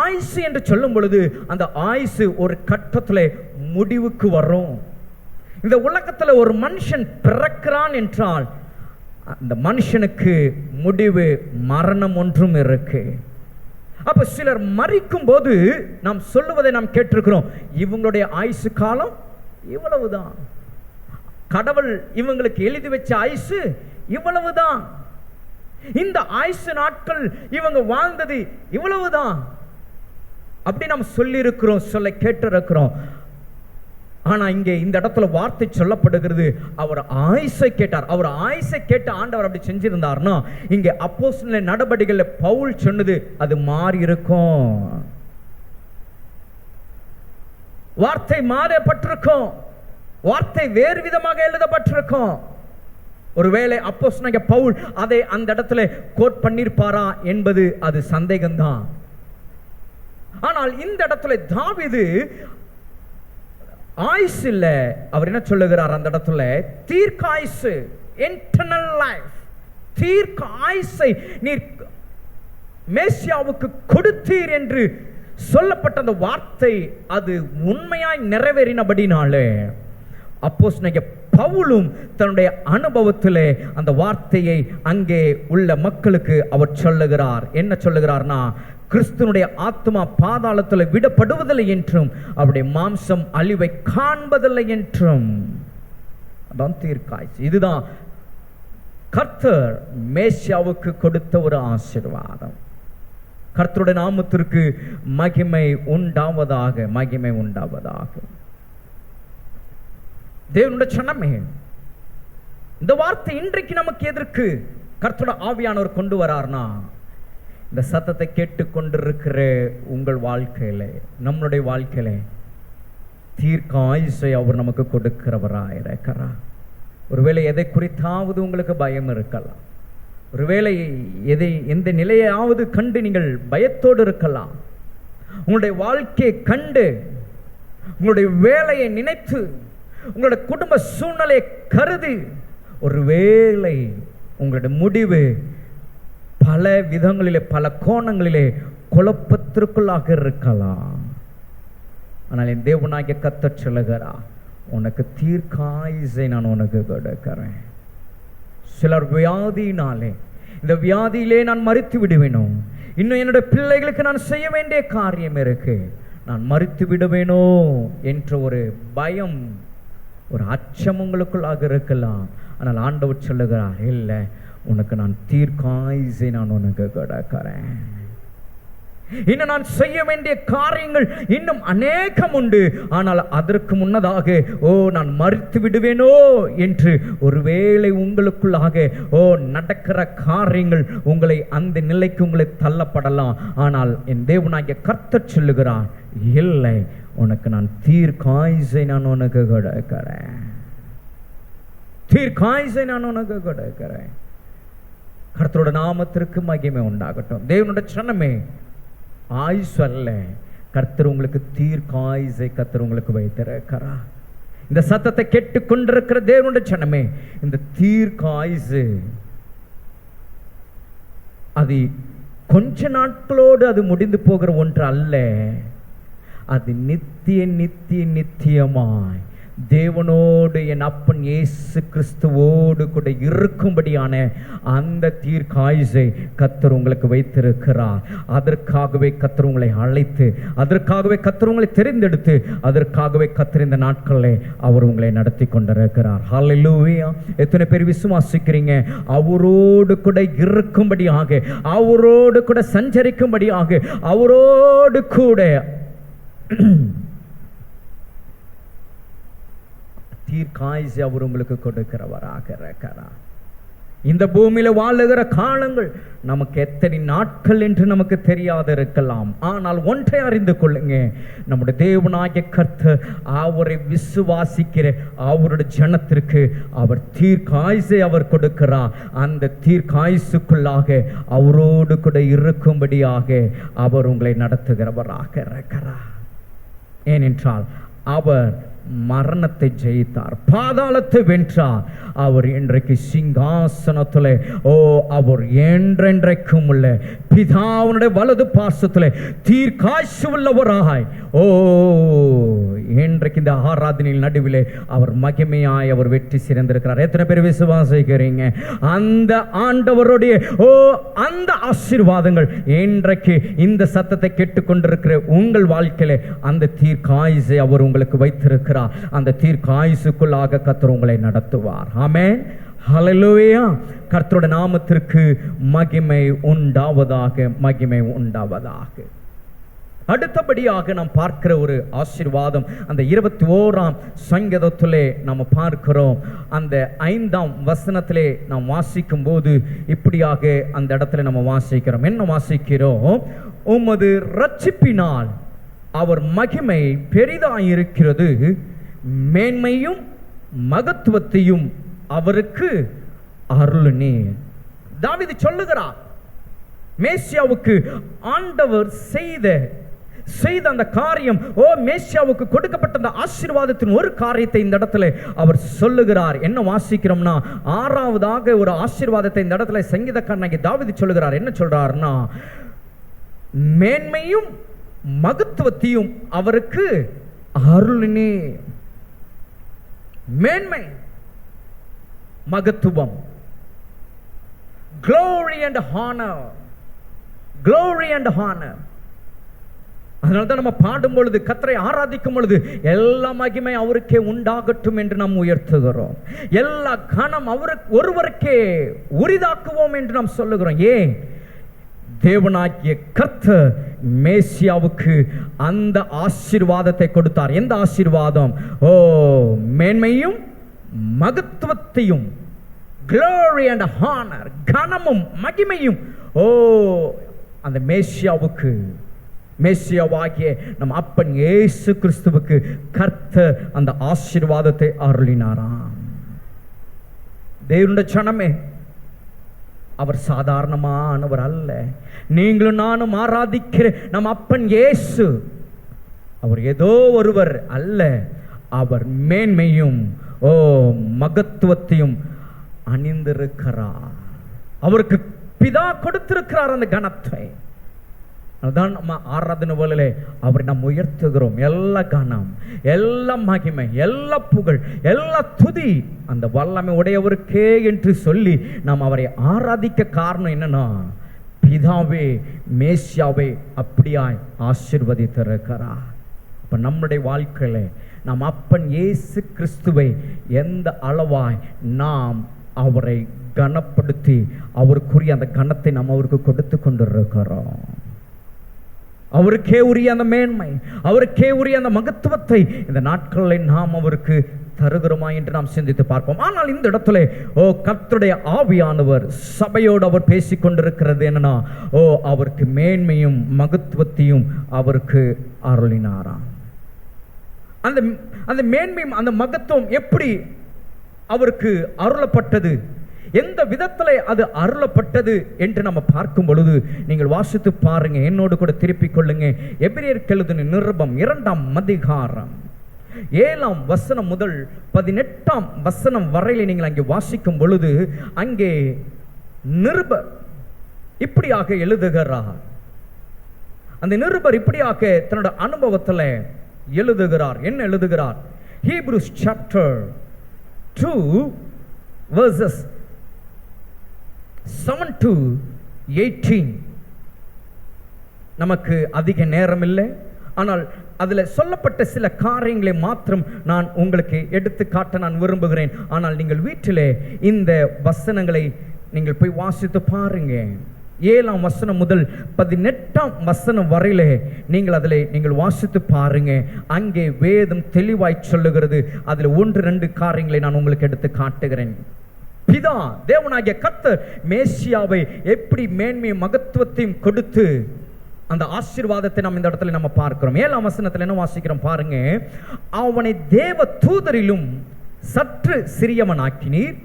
ஆயுசு என்று சொல்லும் பொழுது அந்த ஆயுசு ஒரு கட்டத்துல முடிவுக்கு வரும். இந்த உலகத்துல ஒரு மனுஷன் பிறக்கிறான் என்றால் அந்த மனுஷனுக்கு முடிவு மரணம் ஒன்றும் இருக்கு. அப்ப சிலர் மரிக்கும் போது நாம் சொல்லுவதை நாம் கேட்டிருக்கிறோம், இவங்களுடைய ஆயுசு காலம் இவ்வளவுதான், கடவுள் இவங்களுக்கு எழுதி வச்ச ஆயுசு இவ்வளவுதான், இந்த ஆயுசு நாட்கள் இவங்க வாழ்ந்தது இவ்வளவுதான், அப்படி நாம் சொல்லி இருக்கிறோம், சொல்ல கேட்டிருக்கிறோம். ஆனா இங்கே இந்த இடத்துல வார்த்தை சொல்லப்படுகிறது, அவர் ஆயுசை கேட்டார். அவர் ஆயுசை கேட்ட ஆண்டவர் அப்படி செஞ்சிருந்தார்னா இங்கே அப்போஸ்தலர் நடபடிகளில் பவுல் சொன்னது அது மாறி இருக்கும். வார்த்தை மாறப்பட்டிருக்கும், வார்த்தை வேறு விதமாக எழுதப்பட்டிருக்கும். ஒருவேளை அப்போஸ்தலனாகிய பவுல் அதை அந்த இடத்துல கோட் பண்ணிருப்பாரா என்பது அது சந்தேகம்தான். ஆனால் இந்த இடத்துல தாவீது ஆயுசு இல்ல, அவர் என்ன சொல்லுகிறார் அந்த இடத்துல? தீர்க்க ஆயுசு, இன்டர்னல் லைஃப். தீர்க்க ஆயுசை நீர் மேசியாவுக்கு கொடுத்தீர் என்று சொல்லப்பட்ட அந்த வார்த்தை அது உண்மையாய் நிறைவேறினபடினாலே அப்போஸ்தலனாகிய பவுலும் தன்னுடைய அனுபவத்திலே அந்த வார்த்தையை அங்கே உள்ள மக்களுக்கு அவர் சொல்லுகிறார். என்ன சொல்லுகிறார்னா, கிறிஸ்துனுடைய ஆத்மா பாதாளத்தில் விடப்படுவதில்லை என்றும் அவருடைய மாம்சம் அழிவை காண்பதில்லை என்றும். அதான் தீர்க்காய்ச்சி. இதுதான் கர்த்தர் மேசியாவுக்கு கொடுத்த ஒரு ஆசீர்வாதம். கர்த்தருடைய நாமத்திற்கு மகிமை உண்டாவதாக, மகிமை உண்டாவதாக. தேவனுடைய சனமே, இந்த வார்த்தை இன்றைக்கு நமக்கு எதற்கு கர்த்தருடைய ஆவியானவர் கொண்டு வரார்னா, இந்த சத்தத்தை கேட்டுக்கொண்டிருக்கிற உங்கள் வாழ்க்கையில, நம்மளுடைய வாழ்க்கையில தீர்க்க ஆயுசை அவர் நமக்கு கொடுக்கிறவராக இருக்கிறார். ஒருவேளை எதை குறித்தாவது உங்களுக்கு பயம் இருக்கலாம், ஒருவேளை எந்த நிலையாவது கண்டு நீங்கள் பயத்தோடு இருக்கலாம். உங்களுடைய வாழ்க்கையை கண்டு, உங்களுடைய வேலையை நினைத்து, உங்களுடைய குடும்ப சூழ்நிலையை கருதி ஒருவேளை உங்களுடைய முடிவு பல விதங்களிலே பல கோணங்களிலே குழப்பத்திற்குள்ளாக இருக்கலாம். ஆனால் என் தேவனாகிய கர்த்தர் சொல்லுகிறார், உனக்கு தீர்க்க ஆயுசை நான் உனக்கு கொடுக்கிறேன். சிலர் வியாதியினாலே, இந்த வியாதியிலே நான் மரித்து விடுவேனோ, இன்னும் என்னுடைய பிள்ளைகளுக்கு நான் செய்ய வேண்டிய காரியம் இருக்கு, நான் மரித்து விடுவேனோ என்ற ஒரு பயம், ஒரு அச்சம் உங்களுக்குள்ளாக இருக்கலாம். ஆனால் ஆண்டவர் சொல்லுகிறார், இல்லை, உனக்கு நான் தீர்க்க ஆயுசை நான் உனக்கு கொடுக்கிறேன். இன்னும் நான் செய்ய வேண்டிய காரியங்கள் இன்னும் அநேகம் உண்டு. ஆனால் அதற்கு முன்னதாக நான் மரித்து விடுவேனோ என்று ஒருவேளை உங்களுக்குள்ளாக நடக்கிற காரியங்கள் உங்களை அந்த நிலைக்கு உங்களை தள்ளப்படலாம். ஆனால் என் தேவனாகிய கர்த்தர் சொல்லுகிறார், இல்லை, உனக்கு நான் தீர்க்க ஆயுசை நான் உனக்கு கொடுக்கிறேன். தீர்க்க ஆயுசை நான் உனக்கு கொடுக்கிறேன். கர்த்தரோட நாமத்திற்கு மகிமை உண்டாகட்டும். தேவனுடைய சனமே, ஆயுசு அல்ல, கர்த்தர் உங்களுக்கு தீர்க்க ஆயுசை கர்த்தர் உங்களுக்கு வைத்திருக்கிறார். இந்த சத்தத்தை கேட்டுக்கொண்டிருக்கிற தேவனுடைய சனமே, இந்த தீர்க்க ஆயுசு அது கொஞ்ச நாட்களோடு அது முடிந்து போகிற ஒன்று அல்ல. அது நித்திய நித்திய நித்தியமாய் தேவனோடு என் அப்பன் இயேசு கிறிஸ்துவோடு கூட இருக்கும்படியான அந்த தீர்க்க ஆயுசை கர்த்தர் உங்களுக்கு வைத்திருக்கிறார். அதற்காகவே கர்த்தர் உங்களை அழைத்து, அதற்காகவே கர்த்தர் உங்களை தெரிந்தெடுத்து, அதற்காகவே கர்த்தர் இந்த நாட்களில் அவர் உங்களை நடத்தி கொண்டிருக்கிறார். ஹல்லேலூயா! எத்தனை பேர் விசுவாசிக்கிறீங்க? அவரோடு கூட இருக்கும்படியாக, அவரோடு கூட சஞ்சரிக்கும்படியாக, அவரோடு கூட தீர்க்க ஆயுசை அவர் உங்களுக்கு கொடுக்கிறவராக இருக்கிறார். இந்த பூமியில வாழுகிற காலங்கள் நமக்கு எத்தனை நாட்கள் என்று நமக்கு தெரியாது இருக்கலாம். ஆனால் ஒன்றை அறிந்து கொள்ளுங்க, நம்முடைய தேவனாகிய கர்த்தர் அவரை விசுவாசிக்கிற அவருடைய ஜனத்திற்கு அவர் தீர்க்காயுசை அவர் கொடுக்கிறார். அந்த தீர்க்காயுசுக்குள்ளாக அவரோடு கூட இருக்கும்படியாக அவர் உங்களை நடத்துகிறவராக இருக்கிறார். ஏனென்றால் அவர் மரணத்தை ஜெயித்தார், பாதாளத்தை வென்றார். அவர் இன்றைக்கு சிங்காசனத்தில் அவர் என்றென்றைக்கும் உள்ள பிதாவுடைய வலது பாசத்தில் தீர்க்காய்ச்சி உள்ளவராய் இன்றைக்கு இந்த ஆராதனையில் நடுவிலே அவர் மகிமையாய் அவர் வெற்றி சிறந்திருக்கிறார். எத்தனை பேர் விசுவாசிக்கிறீங்க? அந்த ஆண்டவருடைய அந்த ஆசீர்வாதங்கள் இன்றைக்கு இந்த சத்தத்தை கேட்டுக்கொண்டிருக்கிற உங்கள் வாழ்க்கையில அந்த தீர்க்காயுசை அவர் உங்களுக்கு வைத்திருக்கிறார். அந்த தீர்க்காயுசுக்குள்ளாக கர்த்தர் உங்களை நடத்துவார். ஆமென், ஹல்லேலூயா. கர்த்தருடைய நாமத்திற்கு மகிமை உண்டாவதாக, மகிமை உண்டாவதாக. அடுத்தபடியாக நாம் பார்க்கிற ஒரு ஆசீர்வாதம் அந்த 21ஆம் சங்கீதத்திலே நாம் பார்க்கிறோம். அந்த 5ஆம் வசனத்திலே நாம் வாசிக்கும் போது இப்படியாக அந்த இடத்துல நம்ம வாசிக்கிறோம். என்ன வாசிக்கிறோம்? உமது இரட்சிப்பினால் அவர் மகிமை பெரிதாயிருக்கிறது, மேன்மையும் மகத்துவத்தையும் அவருக்கு அருளினீர். தாவீது சொல்லுகிறார், மேசியாவுக்கு ஆண்டவர் செய்த அந்த காரியம், மேசியாவுக்கு கொடுக்கப்பட்ட அந்த ஆசீர்வாதத்தின் ஒரு காரியத்தை இந்த இடத்துல அவர் சொல்லுகிறார். என்ன வாசிக்கிறோம்னா, 6வதாக ஒரு ஆசீர்வாதத்தை இந்த இடத்துல சங்கீதக்காரனாகிய தாவீது சொல்லுகிறார். என்ன சொல்றாருன்னா, மேன்மையும் மகத்துவத்தையும் அவருக்கு அருளினே. மேன்மை, மகத்துவம், glory and honor, glory and honor. அதனால்தான் நம்ம பாடும் பொழுது, கர்த்தரை ஆராதிக்கும் பொழுது, எல்லா மகிமை அவருக்கே உண்டாகட்டும் என்று நாம் உயர்த்துகிறோம். எல்லா கனம் அவருக்கு ஒருவருக்கே உரிதாக்குவோம் என்று நாம் சொல்லுகிறோம். ஏன்? தேவனாகிய கர்த்தர் மேசியாவுக்கு அந்த ஆசீர்வாதத்தை கொடுத்தார். எந்த ஆசீர்வாதம்? மேன்மையும் மகத்துவத்தையும், glory and honor, கனமும் மகிமையும் அந்த மேசியாவுக்கு, மேசியாவாகிய நம் அப்பன் இயேசு கிறிஸ்துவுக்கு கர்த்தர் அந்த ஆசீர்வாதத்தை அருளினாராம். தேவனுடைய ஜனமே, அவர் சாதாரணமானவர் அல்ல. நீங்களும் நானும் ஆராதிக்கிற நம் அப்பன் இயேசு அவர் ஏதோ ஒருவர் அல்ல. அவர் மேன்மையும் மகத்துவத்தையும் அணிந்திருக்கிறார். அவருக்கு பிதா கொடுத்திருக்கிறார் அந்த கனத்தை. அதுதான் நம்ம ஆராதனை வேளையிலே அவரை நாம் உயர்த்துகிறோம். எல்லா கனம், எல்லா மகிமை, எல்லா புகழ், எல்லா துதி அந்த வல்லமை உடையவருக்கே என்று சொல்லி நாம் அவரை ஆராதிக்க காரணம் என்னன்னா, பிதாவே மேசியாவை அப்படியாய் ஆசீர்வதித்திருக்கிறார். இப்ப நம்முடைய வாழ்க்கையில நாம் அப்பன் இயேசு கிறிஸ்துவை எந்த அளவாய் நாம் அவரை கனப்படுத்தி அவருக்குரிய அந்த கனத்தை நாம் அவருக்கு கொடுத்து கொண்டிருக்கிறோம். அவருக்கே உரிய அந்த மேன்மை, அவருக்கே உரிய அந்த மகத்துவத்தை இந்த நாட்களில் நாம் அவருக்கு தருகிறோமா என்று நாம் சிந்தித்து பார்ப்போம். ஆனால் இந்த இடத்துல கர்த்தருடைய ஆவியானவர் சபையோடு அவர் பேசிக்கொண்டிருக்கிறது என்னன்னா, அவருக்கு மேன்மையும் மகத்துவத்தையும் அவருக்கு அருளினாராம். அந்த மேன்மையும் அந்த மகத்துவம் எப்படி அவருக்கு அருளப்பட்டது, எந்த விதத்தில் அது அருளப்பட்டது என்று நம்ம பார்க்கும் பொழுது நீங்கள் வாசித்து பாருங்க, என்னோடு கூட திருப்பிக் கொள்ளுங்க. எபிரேயருக்கு எழுதின நிருபம் 2ஆம் அதிகாரம் 7ஆம் வசனம் முதல் 18ஆம் வசனம் வரையில நீங்கள் அங்கே வாசிக்கும் பொழுது அங்கே நிருபர் இப்படியாக எழுதுகிறார். அந்த நிருபர் இப்படியாக தன்னோட அனுபவத்தில் எழுதுகிறார். என்ன எழுதுகிறார்? Hebrews chapter 2 verses 7 to 18. நமக்கு அதிக நேரம் இல்லை, ஆனால் அதில் சொல்லப்பட்ட சில காரியங்களை மாத்திரம் நான் உங்களுக்கு எடுத்து காட்ட நான் விரும்புகிறேன். ஆனால் நீங்கள் வீட்டிலே இந்த வசனங்களை நீங்கள் போய் வாசித்து பாருங்க. 7ஆம் வசனம் முதல் 18ஆம் வசனம் வரையிலே நீங்கள் அதில் நீங்கள் வாசித்து பாருங்க. அங்கே வேதம் தெளிவாய் சொல்லுகிறது. அதில் 1-2 காரியங்களை நான் உங்களுக்கு எடுத்து காட்டுகிறேன். பிதா தேவனாகிய கர்த்தர் மேசியாவை எப்படி மேன்மையும் மகத்துவத்தையும் கொடுத்து அந்த ஆசீர்வாதத்தை நம்ம இந்த இடத்துல நம்ம பார்க்கிறோம். 7ஆம் வசனத்துல என்ன வாசிக்கிறோம் பாருங்க. அவனை தேவ தூதரிலும் சற்று சிறியவனாக்கினீர்,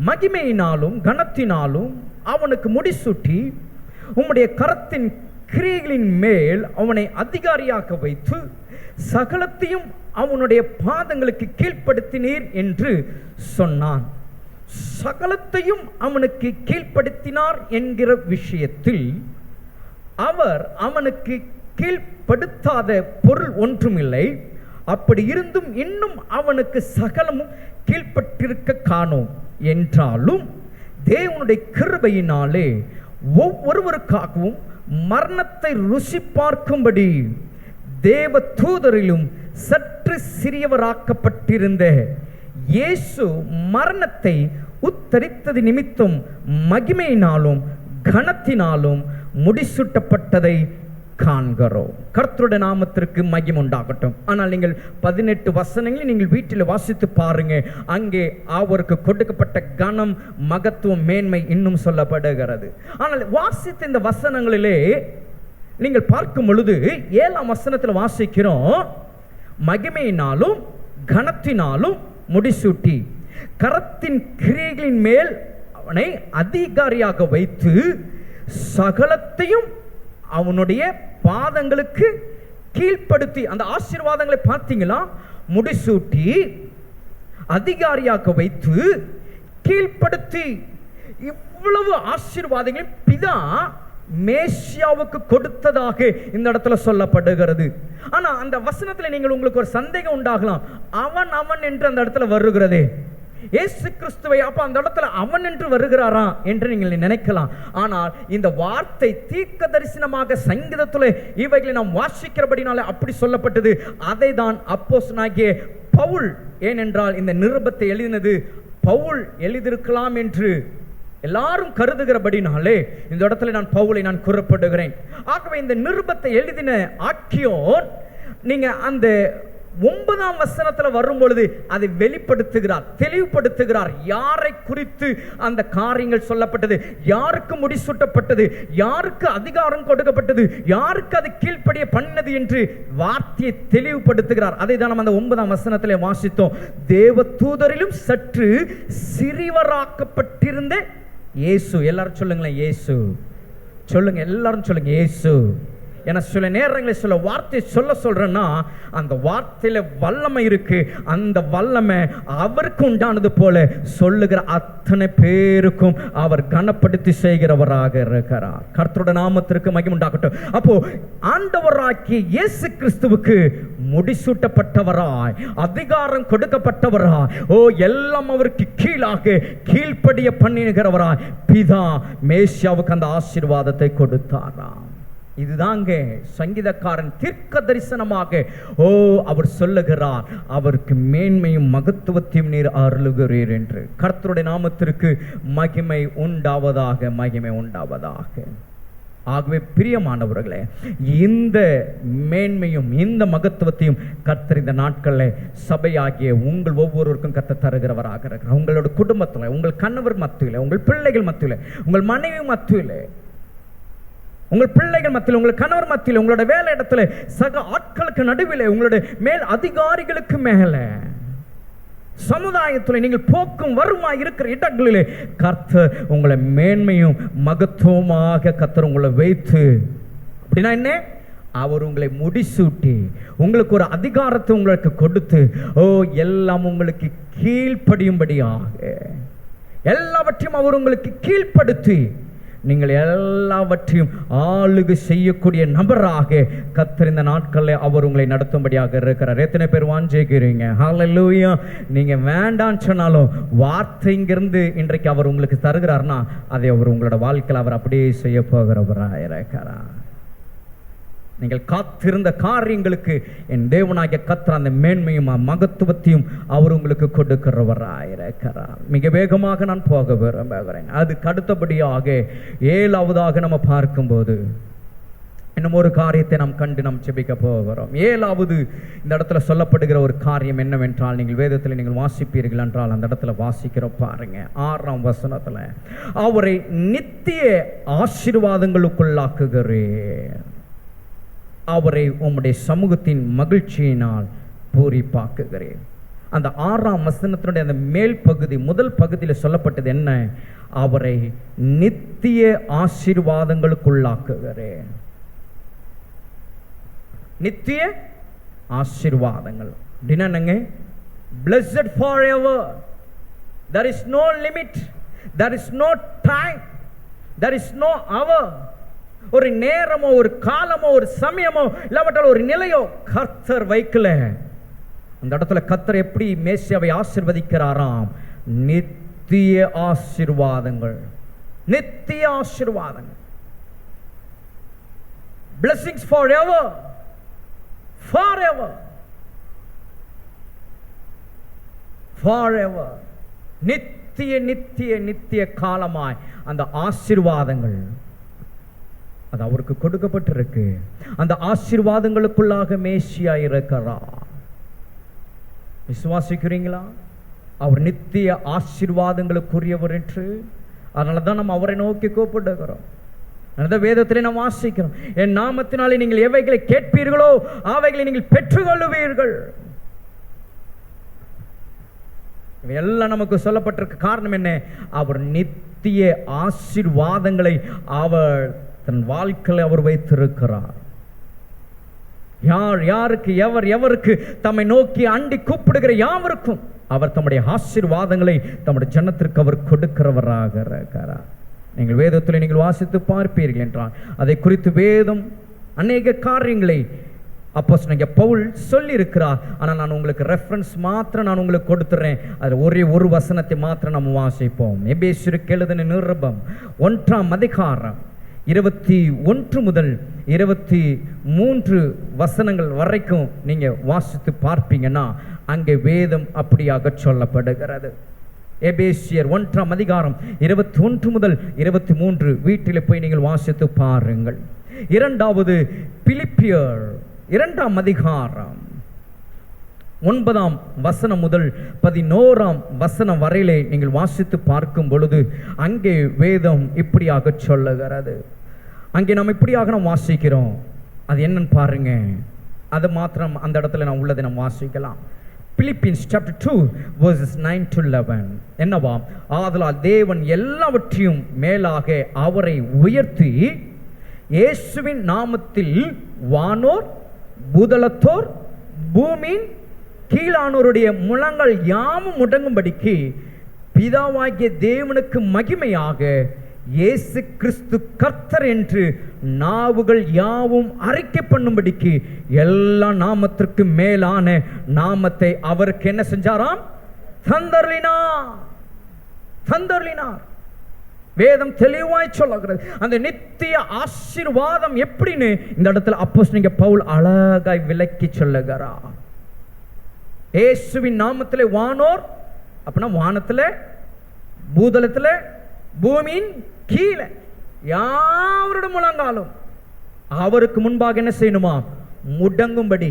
மகிமையினாலும் கனத்தினாலும் அவனுக்கு முடிசூட்டி உம்முடைய கரத்தின் கிரியைகளின் மேல் அவனை அதிகாரியாக வைத்து சகலத்தையும் அவனுடைய பாதங்களுக்கு கீழ்ப்படுத்தினீர் என்று சொன்னான். சகலத்தையும் அவனுக்கு கீழ்ப்படுத்தினார் என்கிற விஷயத்தில் அவர் அவனுக்கு கீழ்ப்படுத்தாத பொருள் ஒன்றுமில்லை. அப்படி இருந்தும் இன்னும் அவனுக்கு சகலமும் கீழ்ப்பட்டிருக்க காணோம். என்றாலும் தேவனுடைய கிருபையினாலே ஒவ்வொருவருக்காகவும் மரணத்தை ருசி பார்க்கும்படி தேவ தூதரிலும் சற்று சிறியவராக்கப்பட்டிருந்த இயேசு மரணத்தை உத்தரித்தது நிமித்தம் மகிமையினாலும் கனத்தினாலும் முடிசூட்டப்பட்டதை காண்கிறோம். கர்த்தருடைய நாமத்திற்கு மகிமை உண்டாகட்டும். ஆனால் நீங்கள் 18 வசனங்களை நீங்கள் வீட்டில் வாசித்து பாருங்க. அங்கே அவருக்கு கொடுக்கப்பட்ட கனம், மகத்துவம், மேன்மை இன்னும் சொல்லப்படுகிறது. ஆனால் வாசித்த இந்த வசனங்களிலே நீங்கள் பார்க்கும் பொழுது 7ஆம் வசனத்தில் வாசிக்கிறோம், மகிமையினாலும் கனத்தினாலும் முடிசூட்டி கரத்தின் கிரியைகளின் மேல் அவனை அதிகாரியாக வைத்து சகலத்தையும் அவனுடைய பாதங்களுக்கு கீழ்ப்படுத்தி, அந்த ஆசீர்வாதங்களை பார்த்தீங்களா, முடிசூட்டி அதிகாரியாக வைத்து கீழ்ப்படுத்தி, இவ்வளவு ஆசீர்வாதங்களை பிதா மேசியாவுக்கு கொடுத்ததாக இந்த இடத்துல சொல்லப்படுகிறது. ஆனா அந்த வசனத்துல நீங்கள் உங்களுக்கு ஒரு சந்தேகம் உண்டாகலாம். அவன் என்று அந்த இடத்துல வருகிறதே, இயேசு கிறிஸ்துவை அப்ப அந்த இடத்துல அவன் என்று வருகிறாரா என்று நீங்கள் நினைக்கலாம். ஆனால் இந்த வார்த்தை தீர்க்க தரிசனமாக சங்கீதத்தில் இவைகளை நாம் வாசிக்கிறபடினால அப்படி சொல்லப்பட்டது. அதை தான் அப்போஸ்தலனாகிய பவுல், ஏனென்றால் இந்த நிருபத்தை எழுதினது பவுல் எழுதியிருக்கலாம் என்று எல்லாரும் கருதுகிறபடினாலே இந்த இடத்துல நான் பவுலை நான் கூறப்படுகிறேன். ஆகவே இந்த நிருபத்தை எழுதின ஆக்கியோன் நீங்க அந்த 9ஆம் வசனத்துல வரும் பொழுது அதை வெளிப்படுத்துகிறார், தெளிவுபடுத்துகிறார். யாரை குறித்து அந்த காரியங்கள் சொல்லப்பட்டது, யாருக்கு முடிசூட்டப்பட்டது, யாருக்கு அதிகாரம் கொடுக்கப்பட்டது, யாருக்கு அது கீழ்ப்படிய பண்ணது என்று வார்த்தையை தெளிவுபடுத்துகிறார். அதை தான் நம்ம அந்த 9ஆம் வசனத்திலே வாசித்தோம். தேவ தூதரிலும் சற்று சிறியவராக்கப்பட்டிருந்த இயேசு. எல்லாரும் சொல்லுங்களேன் இயேசு. சொல்லுங்க, எல்லாரும் சொல்லுங்க இயேசு. ஏன்னா சில நேரங்களில் சில வார்த்தை சொல்றேன்னா அந்த வார்த்தையில வல்லமை இருக்கு. அந்த வல்லமை அவருக்கு உண்டானது போல சொல்லுகிற அத்தனை பேருக்கும் அவர் கனப்படுத்தி செய்கிறவராக இருக்கிறார். கர்த்தருடைய நாமத்திற்கு மகிமை உண்டாகட்டும். அப்போ ஆண்டவராகிய இயேசு கிறிஸ்துவுக்கு முடிசூட்டப்பட்டவராய், அதிகாரம் கொடுக்கப்பட்டவராய், எல்லாம் அவருக்கு கீழாக கீழ்ப்படிய பண்ணுகிறவராய் பிதா மேசியாவுக்கு அந்த ஆசீர்வாதத்தை கொடுத்தாராம். இதுதாங்க சங்கீதக்காரன் தீர்க்க தரிசனமாக அவர் சொல்லுகிறார், அவருக்கு மேன்மையும் மகத்துவத்தையும் நீர் அருளுகிறீர் என்று. கர்த்தருடைய நாமத்திற்கு மகிமை உண்டாவதாக, மகிமை உண்டாவதாக. ஆகவே பிரியமானவர்களே, இந்த மேன்மையும் இந்த மகத்துவத்தையும் கர்த்தர் இந்த நாட்களில் சபையாகிய உங்கள் ஒவ்வொருவருக்கும் கர்த்தர் தருகிறவராக இருக்கிறார். உங்களோட குடும்பத்தில், உங்கள் கணவர் மத்தியில், உங்கள் பிள்ளைகள் மத்தியில், உங்கள் மனைவி மத்தியில், உங்கள் பிள்ளைகள் மத்தியில், உங்கள் கணவர் மத்தியில், உங்களோட வேலை இடத்துல, சக ஆட்களுக்கு நடுவில், உங்களுடைய மேல் அதிகாரிகளுக்கு மேல, சமுதாயத்தில் நீங்கள் போக்கும் வருமாய் இருக்கிற இடங்களிலே கர்த்தர் உங்களை மேன்மையும் மகத்துவமாக கர்த்தர் உங்களை வைத்து, அப்படின்னா என்ன, அவர் உங்களை முடிசூட்டி உங்களுக்கு ஒரு அதிகாரத்தை உங்களுக்கு கொடுத்து எல்லாம் உங்களுக்கு கீழ்ப்படியும்படியாக எல்லாவற்றையும் அவர் உங்களுக்கு கீழ்ப்படுத்தி நீங்கள் எல்லாவற்றையும் ஆளுகை செய்யக்கூடிய நபராக கர்த்தர் இந்த நாட்களில் அவர் உங்களை நடத்தும்படியாக இருக்கிறார். எத்தனை பேர் வாஞ்சிக்கிறீங்க? ஹல்லேலூயா. நீங்க வேண்டான்னு சொன்னாலும் வார்த்தை இங்கிருந்து இன்றைக்கு அவர் உங்களுக்கு தருகிறார்னா அதை அவர் உங்களோட வாழ்க்கையில் அவர் அப்படியே செய்ய போகிறவராக இருக்கிறார். நீங்கள் காத்திருந்த காரியங்களுக்கு என் தேவனாகிய கர்த்தர் அந்த மேன்மையும் மகத்துவத்தையும் அவர் உங்களுக்கு கொடுக்கிறவராயிருக்கிறார். மிக வேகமாக நான் போக விரும்புகிறேன். அதுக்கு அடுத்தபடியாக 7ஆவதாக நம்ம பார்க்கும்போது இன்னும் ஒரு காரியத்தை நாம் கண்டு நாம் ஜெபிக்க போகிறோம். ஏழாவது இந்த இடத்துல சொல்லப்படுகிற ஒரு காரியம் என்னவென்றால், நீங்கள் வேதத்தில் நீங்கள் வாசிப்பீர்கள் என்றால் அந்த இடத்துல வாசிக்கிற பாருங்க 6ஆம் வசனத்துல, அவரை நித்திய ஆசீர்வாதங்களுக்குள்ளாக்குகிறேன், அவரை உம்முடைய சமூகத்தின் மகிழ்ச்சியினால் பூரிப்பாக்குகிறேன். அந்த 6ஆம் வசனத்தினுடைய அந்த மேல் பகுதி, முதல் பகுதியில் சொல்லப்பட்டது என்ன? அவரை நித்திய ஆசீர்வாதங்களுக்குள்ளாக்குகிறேன். நித்திய ஆசீர்வாதங்கள் என்னங்க? blessed forever. There is no limit, there is no time, there is no hour. ஒரு நேரமோ ஒரு காலமோ ஒரு சமயமோ இல்லாவிட்டால் ஒரு நிலையோ கர்த்தர் வைக்கல. அந்த இடத்துல கர்த்தர் எப்படி மேசியாவை ஆசீர்வதிக்கிறாராம்? நித்திய ஆசீர்வாதங்கள், நித்திய ஆசீர்வாதங்கள். blessings forever, forever, forever. நித்திய நித்திய நித்திய காலமாய் அந்த ஆசீர்வாதங்கள் அது அவருக்கு கொடுக்கப்பட்டிருக்கு. அந்த ஆசீர்வாதங்களுக்குள்ளாக மேசியா இருக்கிறார். விசுவாசிக்கிறீங்களா? அவர் நித்திய ஆசீர்வாதங்களுக்குரியவர் என்று. அதனாலதான் நம்ம அவரை நோக்கி கூப்பிடுகிறோம். அந்த வேதத்திலே நாம் வாசிக்கிறோம், என் நாமத்தினாலே நீங்கள் எவைகளை கேட்பீர்களோ அவைகளை நீங்கள் பெற்றுக்கொள்ளுவீர்கள். எல்லாம் நமக்கு சொல்லப்பட்டிருக்க காரணம் என்ன? அவர் நித்திய ஆசீர்வாதங்களை அவர் தன் வாழ்க்கையில் அவர் வைத்திருக்கிறார். யார் யாருக்கு, எவர் எவருக்கு தம்மை நோக்கி அண்டி கூப்பிடுகிற யாவருக்கும் அவர் தம்முடைய ஆசீர்வாதங்களை தம்முடைய ஜனத்திற்கு அவர் கொடுக்கிறவராக இருக்கிறார். நீங்கள் வேதத்தில் நீங்கள் வாசித்து பார்ப்பீர்கள் என்றால் அதை குறித்து வேதம் அநேக காரியங்களை அப்போஸ்தலனாகிய பவுல் சொல்லி இருக்கிறார். ஆனால் நான் உங்களுக்கு ரெஃபரன்ஸ் மாத்திரம் நான் உங்களுக்கு கொடுத்துறேன். அது ஒரே ஒரு வசனத்தை மாத்திரம் நம்ம வாசிப்போம். எபேசியருக்கு எழுதின நிருபம் 1ஆம் அதிகாரம் 21 முதல் 23 வசனங்கள் வரைக்கும் நீங்க வாசித்து பார்ப்பீங்கன்னா அங்கே வேதம் அப்படியாக சொல்லப்படுகிறது. எபேசியர் 1ஆம் அதிகாரம் 21 முதல் 23 வீட்டில் போய் நீங்கள் வாசித்து பாருங்கள். இரண்டாவது பிலிப்பியர் 2ஆம் அதிகாரம் 9ஆம் வசனம் முதல் 11ஆம் வசனம் வரையிலே நீங்கள் வாசித்து பார்க்கும் பொழுது அங்கே வேதம் இப்படியாக சொல்லுகிறது. அங்கே நாம் இப்படியாக நாம் வாசிக்கிறோம். அது என்னன்னு பாருங்க. அது மாத்திரம் அந்த இடத்துல நான் உள்ளதை நாம் வாசிக்கலாம். Philippians chapter 2 verses 9 to 11 என்னவா? ஆதலால் தேவன் எல்லாவற்றையும் மேலாக அவரை உயர்த்தி இயேசுவின் நாமத்தில் வானோர் பூதலத்தோர் பூமியின் கீழானோருடைய முழங்கள் யாவும் முடங்கும்படிக்கு பிதாவாகிய தேவனுக்கு மகிமையாக இயேசு கிறிஸ்து கர்த்தர் என்று நாவுகள் யாவும் அறிக்கை பண்ணும்படிக்கு எல்லா நாமத்திற்கு மேலான நாமத்தை அவருக்கு என்ன செஞ்சாராம்? தந்தருளினார். வேதம் தெளிவாய் சொல்லுகிறது. அந்த நித்திய ஆசீர்வாதம் எப்படின்னு இந்த இடத்துல அப்போஸ்தலனாகிய பவுல் அழகாய் விளக்கி சொல்லுகிறார். இயேசுவின் நாமத்திலே வானோர் அப்படின்னா வானத்துல பூதலத்துல பூமியின் கீழே யாவருடைய முழங்காலும் அவருக்கு முன்பாக என்ன செய்யணுமா? முடங்கும்படி.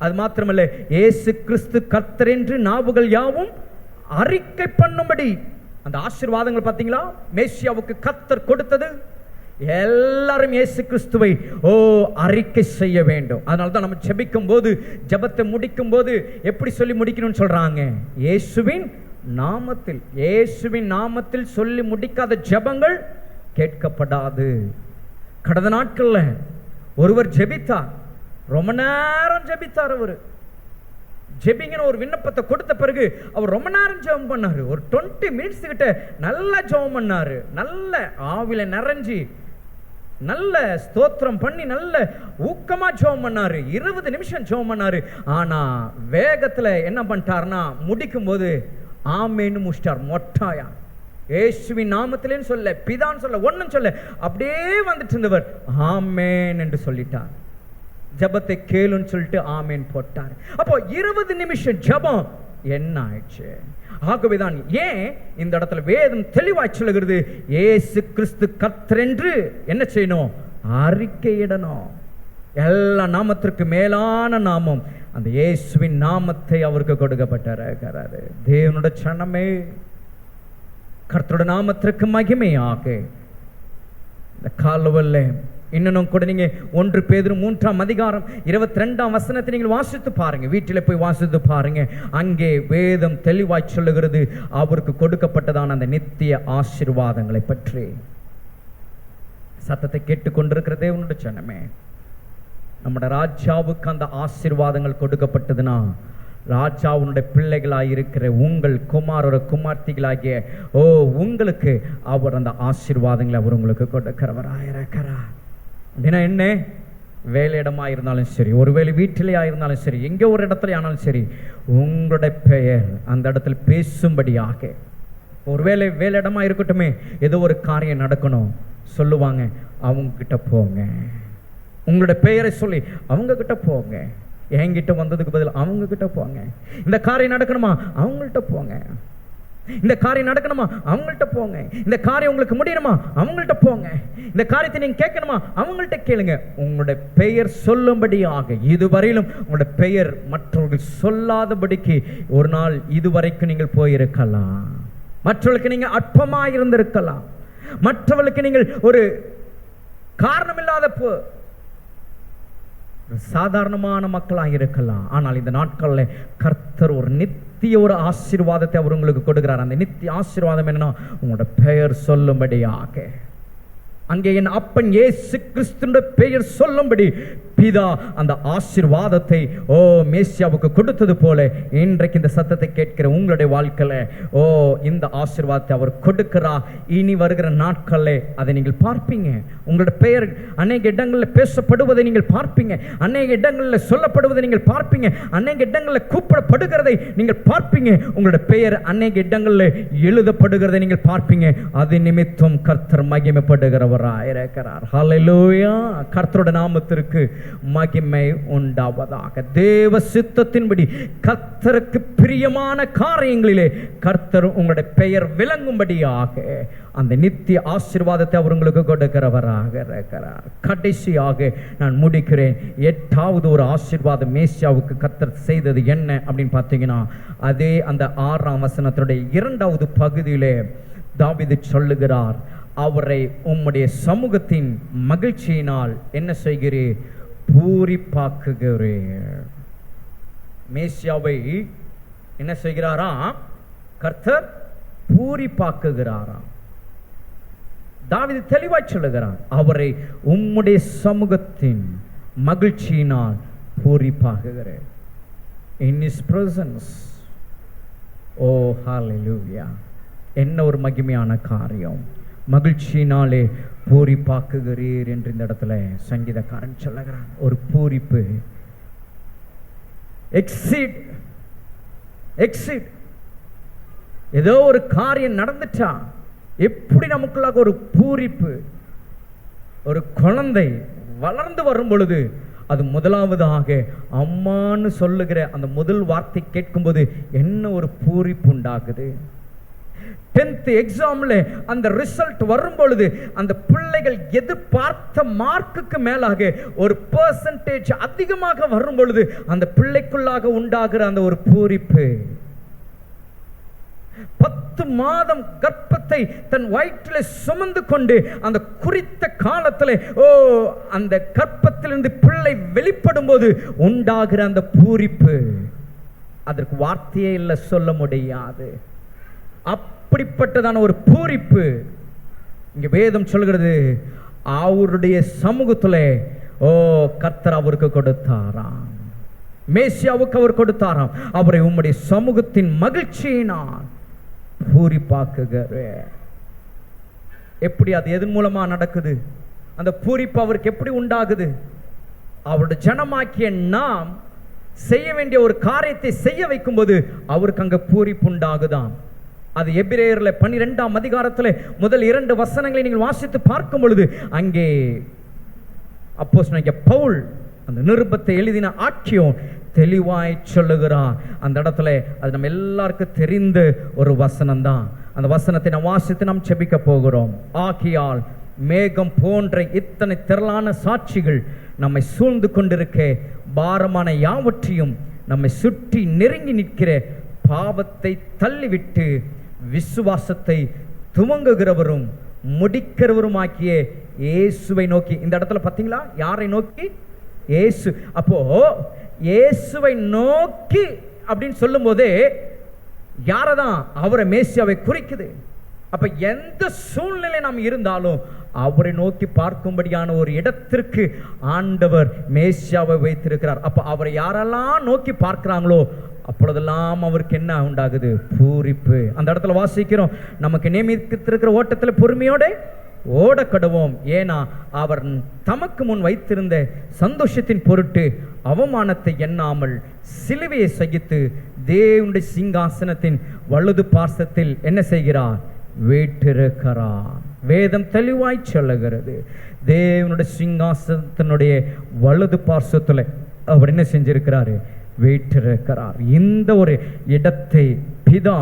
அது மாத்திரமல்ல, இயேசு கிறிஸ்து கர்த்தர் என்று நாவுகள் யாவும் அறிக்கை பண்ணும்படி. அந்த ஆசீர்வாதங்கள் பார்த்தீங்களா? மேசியாவுக்கு கர்த்தர் கொடுத்தது. எல்லாரும் இயேசு கிறிஸ்துவை அறிக்கை செய்ய வேண்டும். அதனால தான் நம்ம ஜெபிக்கும் போது, ஜெபத்தை முடிக்கும் போது எப்படி சொல்லி முடிக்கணும்னு சொல்றாங்க? இயேசுவின் நாமத்தில். இயேசுவின் நாமத்தில் சொல்லி முடிக்காத ஜெபங்கள் கேட்கப்படாது. கடந்த நாட்கள்ல ஒருவர் ஜெபித்தார், ரொம்ப நேரம் ஜெபித்தார். அவர் ஜெபிங்கிற ஒரு விண்ணப்பத்தை கொடுத்த பிறகு அவர் ரொம்ப நேரம் ஜெபம் பண்ணாரு. ஒரு 20 மினிட்ஸ் கிட்ட நல்லா ஜெபம் பண்ணாரு. நல்ல ஆவில நிறைஞ்சி நல்ல ஸ்தோத்திரம் பண்ணி நல்ல ஊக்கமா ஜெபம் பண்ணாரு. 20 நிமிஷம் ஜெபம் பண்ணாரு. ஆனா வேகத்துல என்ன பண்ணிட்டாருன்னா முடிக்கும் போது ஆமேன்னு முடிச்சிட்டார். மொட்டாயா இயேசுவின் நாமத்திலேன்னு சொல்ல, பிதான்னு சொல்ல, ஒன்னும் சொல்ல, அப்படியே வந்துட்டு இருந்தவர் ஆமேன் என்று சொல்லிட்டார். ஜபத்தை கேளுன்னு சொல்லிட்டு ஆமேன் போட்டார். அப்போ 20 நிமிஷம் ஜபம் என்ன ஆயிடுச்சு? ஆகவேதான் ஏன் இந்த இடத்துல வேதம் தெளிவாய் சொல்லுகிறது, இயேசு கிறிஸ்து கர்த்தர் என்று என்ன செய்யணும்? அறிக்கையிடணும். எல்லா நாமத்திற்கு மேலான நாமம் அந்த இயேசுவின் நாமத்தை அவருக்கு கொடுக்கப்பட்டிருக்கிறது. தேவனுடைய சனமே, கர்த்தருடைய நாமத்திற்கு மகிமையாக இந்த காலவல்ல இன்னும் கூட நீங்க 1 பேதுரு 3ஆம் அதிகாரம் 22ஆம் வசனத்தை நீங்கள் வாசித்து பாருங்க. வீட்டில் போய் வாசித்து பாருங்க. அங்கே வேதம் தெளிவாய் சொல்லுகிறது அவருக்கு கொடுக்கப்பட்டதான அந்த நித்திய ஆசீர்வாதங்களை பற்றி. சத்தத்தை கேட்டுக்கொண்டிருக்கிற தேவனுடைய ஜனமே, நம்முடைய ராஜாவுக்கு அந்த ஆசீர்வாதங்கள் கொடுக்கப்பட்டதுன்னா, ராஜாவுடைய பிள்ளைகளாக இருக்கிற உங்கள் குமாரோட குமார்த்திகளாகிய உங்களுக்கு அவர் அந்த ஆசீர்வாதங்களை அவர் உங்களுக்கு கொடுக்கிறவராயிருக்கிறார். அப்படின்னா என்ன? வேலையிடமா இருந்தாலும் சரி, ஒருவேளை வீட்டிலேயா இருந்தாலும் சரி, எங்கே ஒரு இடத்துல ஆனாலும் சரி, உங்களுடைய பெயர் அந்த இடத்துல பேசும்படியாக. ஒருவேளை வேலையிடமா இருக்கட்டுமே, ஏதோ ஒரு காரியம் நடக்கணும், சொல்லுவாங்க, அவங்க கிட்ட போங்க. உங்களுடைய பெயரை சொல்லி அவங்க கிட்ட போங்க. என்கிட்ட வந்ததுக்கு பதில் அவங்க கிட்ட போங்க. இந்த காரியம் நடக்கணுமா, அவங்கள்ட்ட போங்க. இந்த காரியம் நடக்கணுமா, அவங்கள்ட்ட போங்க. இந்த காரியம் உங்களுக்கு முடியணுமா, அவங்கள்ட்ட போங்க. இந்த காரியத்தை நீங்க கேட்கணுமா, அவங்கள்ட்ட கேளுங்க. உங்களுடைய பெயர் சொல்லும்படியாக. இதுவரையிலும் உங்களுடைய பெயர் மற்றவர்கள் சொல்லாதபடிக்கு ஒரு நாள் இதுவரைக்கும் நீங்கள் போயிருக்கலாம். மற்றவர்களுக்கு நீங்க அற்பமாக இருந்திருக்கலாம். மற்றவர்களுக்கு நீங்கள் ஒரு காரணமில்லாத சாதாரணமான மக்களாக இருக்கலாம். ஆனால் இந்த நாட்களில் கர்த்தர் ஒரு நித்திய ஒரு ஆசீர்வாதத்தை அவர் உங்களுக்கு கொடுக்கிறார். அந்த நித்திய ஆசீர்வாதம் என்னன்னா, உங்களோட பெயர் சொல்லும்படியாக. அங்கே என் அப்பன் இயேசு கிறிஸ்துவின் பெயர் சொல்லும்படி பிதா அந்த ஆசீர்வாதத்தை மேசியாவுக்கு கொடுத்தது போல இன்றைக்கு இந்த சத்தத்தை கேட்கிற உங்களுடைய வாழ்க்கையில இந்த ஆசீர்வாதத்தை அவர் கொடுக்கிறார். இனி வருகிற நாட்களில் அதை நீங்கள் பார்ப்பீங்க. உங்களுடைய பெயர் அநேக இடங்களில் பேசப்படுவதை நீங்கள் பார்ப்பீங்க. அநேக இடங்களில் சொல்லப்படுவதை நீங்கள் பார்ப்பீங்க. அநேக இடங்களில் கூப்பிடப்படுகிறதை நீங்கள் பார்ப்பீங்க. உங்களுடைய பெயர் அநேக இடங்களில் எழுதப்படுகிறதை நீங்கள் பார்ப்பீங்க. அது நிமித்தம் கர்த்தர் மகிமைப்படுகிறவராயிருக்கிறார். ஹல்லேலூயா. கர்த்தருடைய நாமத்திற்கு மகிமை உண்டாவதாக. தேவ சித்தத்தின்படி கர்த்தருக்கு பிரியமான காரியங்களிலே கர்த்தர் உங்களுடைய பெயர் விளங்கும்படியாக அந்த நித்திய ஆசீர்வாதத்தை அவர் உங்களுக்கு கொடுக்கிறவராக இருக்கிறார். கடைசியாக நான் முடிக்கிறேன். 8வது ஒரு ஆசீர்வாதம் மேசியாவுக்கு கர்த்தர் செய்தது என்ன அப்படின்னு பார்த்தீங்கன்னா, அதே அந்த 6ஆம் வசனத்துடைய 2வது பகுதியிலே தாவீது சொல்லுகிறார், அவரை உம்முடைய சமூகத்தின் மகிழ்ச்சியினால் என்ன செய்கிறீர், பூரிப்பாக்குகிறீர். மேசியாவை என்ன செய்கிறாரா, கர்த்தர் பூரிப்பாக்குகிறாராம். தாவீது தெளிவாய் சொல்லுகிறார், அவரை உம்முடைய சமூகத்தின் மகிழ்ச்சியினால் பூரிப்பாக்குகிறேன். In his presence. ஹல்லேலூயா. என்ன ஒரு மகிமையான காரியம். மகிழ்ச்சியினாலே பூரிப்பாக்குகிறீர் என்று இந்த இடத்துல சங்கீதக்காரன் சொல்லுகிறான். ஒரு பூரிப்பு, எக்ஸிட். ஏதோ ஒரு காரியம் நடந்துட்டா எப்படி நமக்குள்ளாக ஒரு பூரிப்பு. ஒரு குழந்தை வளர்ந்து வரும் பொழுது அது முதலாவதாக அம்மான்னு சொல்லுகிற அந்த முதல் வார்த்தை கேட்கும்போது என்ன ஒரு பூரிப்பு உண்டாகுது. 10th எக்ஸாம்ல அந்த ரிசல்ட் வரும் பொழுது அந்த பிள்ளைகள் எதிர்பார்த்த மார்க்குக்கு மேலாக ஒரு பெர்சன்டேஜ் அதிகமாக வரும் பொழுது அந்த பிள்ளைக்குள்ளாக உண்டாகிற அந்த ஒரு பூரிப்பு. 10 மாதம் கர்ப்பத்தை தன் வயிற்றிலே சுமந்து கொண்டு அந்த குறித்த காலத்தில் அந்த கர்ப்பத்திலிருந்து பிள்ளை வெளிப்படும் போது உண்டாகிற அந்த பூரிப்பு, அதற்கு வார்த்தையே இல்லை, சொல்ல முடியாது. அப்படிப்பட்டதான ஒரு பூரிப்பு இங்க வேதம் சொல்கிறது. அவருடைய சமூகத்துல கர்த்தர் அவருக்கு கொடுத்தாராம். மேசியாவுக்கு அவர் கொடுத்தாராம். அவரை உம்முடைய சமூகத்தின் மகிழ்ச்சியினால் பூரிப்பாக்குகிறேன். எப்படி அது எதன் மூலமா நடக்குது? அந்த பூரிப்பு அவருக்கு எப்படி உண்டாகுது? அவருடைய ஜனமாக்கிய நாம் செய்ய வேண்டிய ஒரு காரியத்தை செய்ய வைக்கும் போது அவருக்கு அங்க பூரிப்பு உண்டாகுதான். அது எபிரேயர்ல 12ஆம் அதிகாரத்துல முதல் 2 வசனங்களை நீங்கள் வாசித்து பார்க்கும் பொழுது அங்கே அப்போஸ்தலனாகிய பவுல் அந்த நிருபத்தை எழுதின ஆட்சியோன் தெளிவாய் சொல்லுகிறார். அந்த இடத்துல அது நம்ம எல்லாருக்கும் தெரிந்த ஒரு வசனம் தான். அந்த வசனத்தை நாம் வாசித்து நாம் செபிக்க போகிறோம். ஆகியால் மேகம் போன்ற இத்தனை திரளான சாட்சிகள் நம்மை சூழ்ந்து கொண்டிருக்க, பாரமான யாவற்றையும் நம்மை சுற்றி நெருங்கி நிற்கிற பாவத்தை தள்ளிவிட்டு விசுவாசத்தை துவங்குகிறவரும் முடிக்கிறவருமாக்கிய இயேசுவை நோக்கி. இந்த இடத்துல பார்த்தீங்களா, யாரை நோக்கி? இயேசு. அப்போ இயேசுவை நோக்கி அப்படின்னு சொல்லும் போதே யாரதான்? அவரை, மேசியாவை குறிக்குது. அப்ப எந்த சூழ்நிலை நாம் இருந்தாலும் அவரை நோக்கி பார்க்கும்படியான ஒரு இடத்திற்கு ஆண்டவர் மேசியாவை வைத்திருக்கிறார். அப்ப அவரை யாரெல்லாம் நோக்கி பார்க்கிறாங்களோ அப்பொழுதெல்லாம் அவருக்கு என்ன உண்டாகுது? பூரிப்பு. அந்த இடத்துல வாசிக்கிறோம், நமக்கு நியமித்திருக்கிற ஓட்டத்தில் பொறுமையோட ஓட கடவோம், ஏன்னா அவர் தமக்கு முன் வைத்திருந்த சந்தோஷத்தின் பொருட்டு அவமானத்தை எண்ணாமல் சிலுவையை சகித்து தேவனுடைய சிங்காசனத்தின் வலது பார்சத்தில் என்ன செய்கிறார்? வீற்றிருக்கிறார். வேதம் தெளிவாய் சொல்லுகிறது, தேவனுடைய சிங்காசனத்தினுடைய வலது பார்சத்தில் அவர் என்ன செஞ்சிருக்கிறாரு? வீற்றிருக்கிறார். இந்த ஒரு இடத்தை பிதா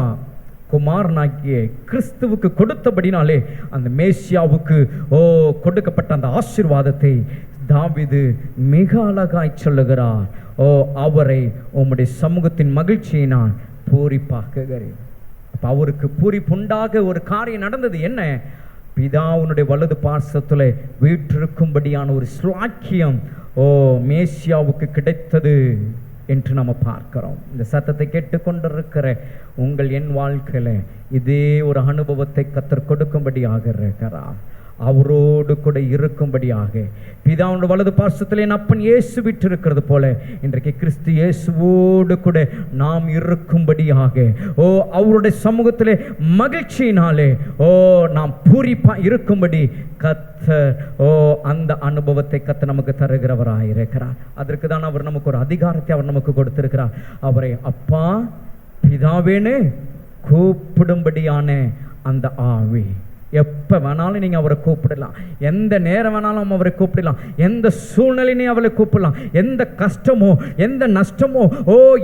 குமாரனாகிய கிறிஸ்துவுக்கு கொடுத்தபடினாலே அந்த மேசியாவுக்கு கொடுக்கப்பட்ட அந்த ஆசீர்வாதத்தை தாவீது மிக அழகாய் சொல்லுகிறார். அவரை உம்முடைய சமூகத்தின் மகிழ்ச்சியை நான் பூரிப்பாக்குகிறேன். அப்ப அவருக்கு பூரிப்புண்டாக ஒரு காரியம் நடந்தது. என்ன? பிதாவுனுடைய வலது பார்சத்துல வீற்றிருக்கும்படியான ஒரு ஸ்லாக்கியம் மேசியாவுக்கு கிடைத்தது என்று நம்ம பார்க்கிறோம். இந்த சத்தத்தை கேட்டுக்கொண்டிருக்கிற உங்கள் என் வாழ்க்கையில இதே ஒரு அனுபவத்தை கர்த்தர் கொடுக்கும்படியாக இருக்கிறார். அவரோடு கூட இருக்கும்படியாக பிதாவுடைய வலது பார்சத்திலே என் அப்பன் இயேசு விட்டிருக்கிறது போல இன்றைக்கு கிறிஸ்து இயேசுவோடு கூட நாம் இருக்கும்படியாக அவருடைய சமூகத்திலே மகிழ்ச்சியினாலே நாம் பூரிப்பா இருக்கும்படி கர்த்தர் அந்த அனுபவத்தை கர்த்தர் நமக்கு தருகிறவராக இருக்கிறார். அதற்கு தான் அவர் நமக்கு ஒரு அதிகாரத்தை அவர் நமக்கு கொடுத்திருக்கிறார். அவரை அப்பா பிதாவேன்னு கூப்பிடும்படியான அந்த ஆவி. எப்போ வேணாலும் நீங்கள் அவரை கூப்பிடலாம், எந்த நேரம் வேணாலும் அவரை கூப்பிடலாம், எந்த சூழ்நிலையும் அவரை கூப்பிடலாம். எந்த கஷ்டமோ எந்த நஷ்டமோ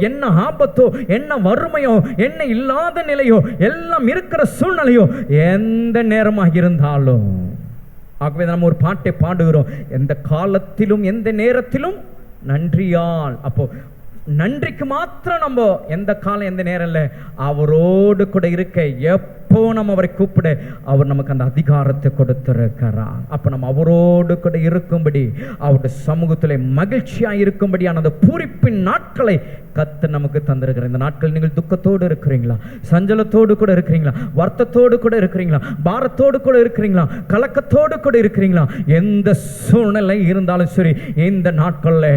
என்ன ஆபத்தோ என்ன வறுமையோ என்ன இல்லாத நிலையோ எல்லாம் இருக்கிற சூழ்நிலையோ எந்த நேரமாக இருந்தாலும். ஆகவே நம்ம ஒரு பாட்டை பாடுகிறோம், எந்த காலத்திலும் எந்த நேரத்திலும் நன்றியால். அப்போ நன்றிக்கு மாத்திரம் நம்ம எந்த காலம் எந்த நேரம் இல்லை, அவரோடு கூட இருக்க எப்போ நம்ம அவரை கூப்பிட அவர் நமக்கு அந்த அதிகாரத்தை கொடுத்திருக்கிறார். அப்ப நம்ம அவரோடு கூட இருக்கும்படி அவருடைய சமூகத்தில் மகிழ்ச்சியாக இருக்கும்படியான அந்த பூரிப்பின் நாட்களை கர்த்தர் நமக்கு தந்திருக்கிறார். இந்த நாட்கள் நீங்கள் துக்கத்தோடு இருக்கிறீங்களா, சஞ்சலத்தோடு கூட இருக்கிறீங்களா, வருத்தத்தோடு கூட இருக்கிறீங்களா, பாரத்தோடு கூட இருக்கிறீங்களா, கலக்கத்தோடு கூட இருக்கிறீங்களா, எந்த சூழ்நிலை இருந்தாலும் சரி இந்த நாட்களில்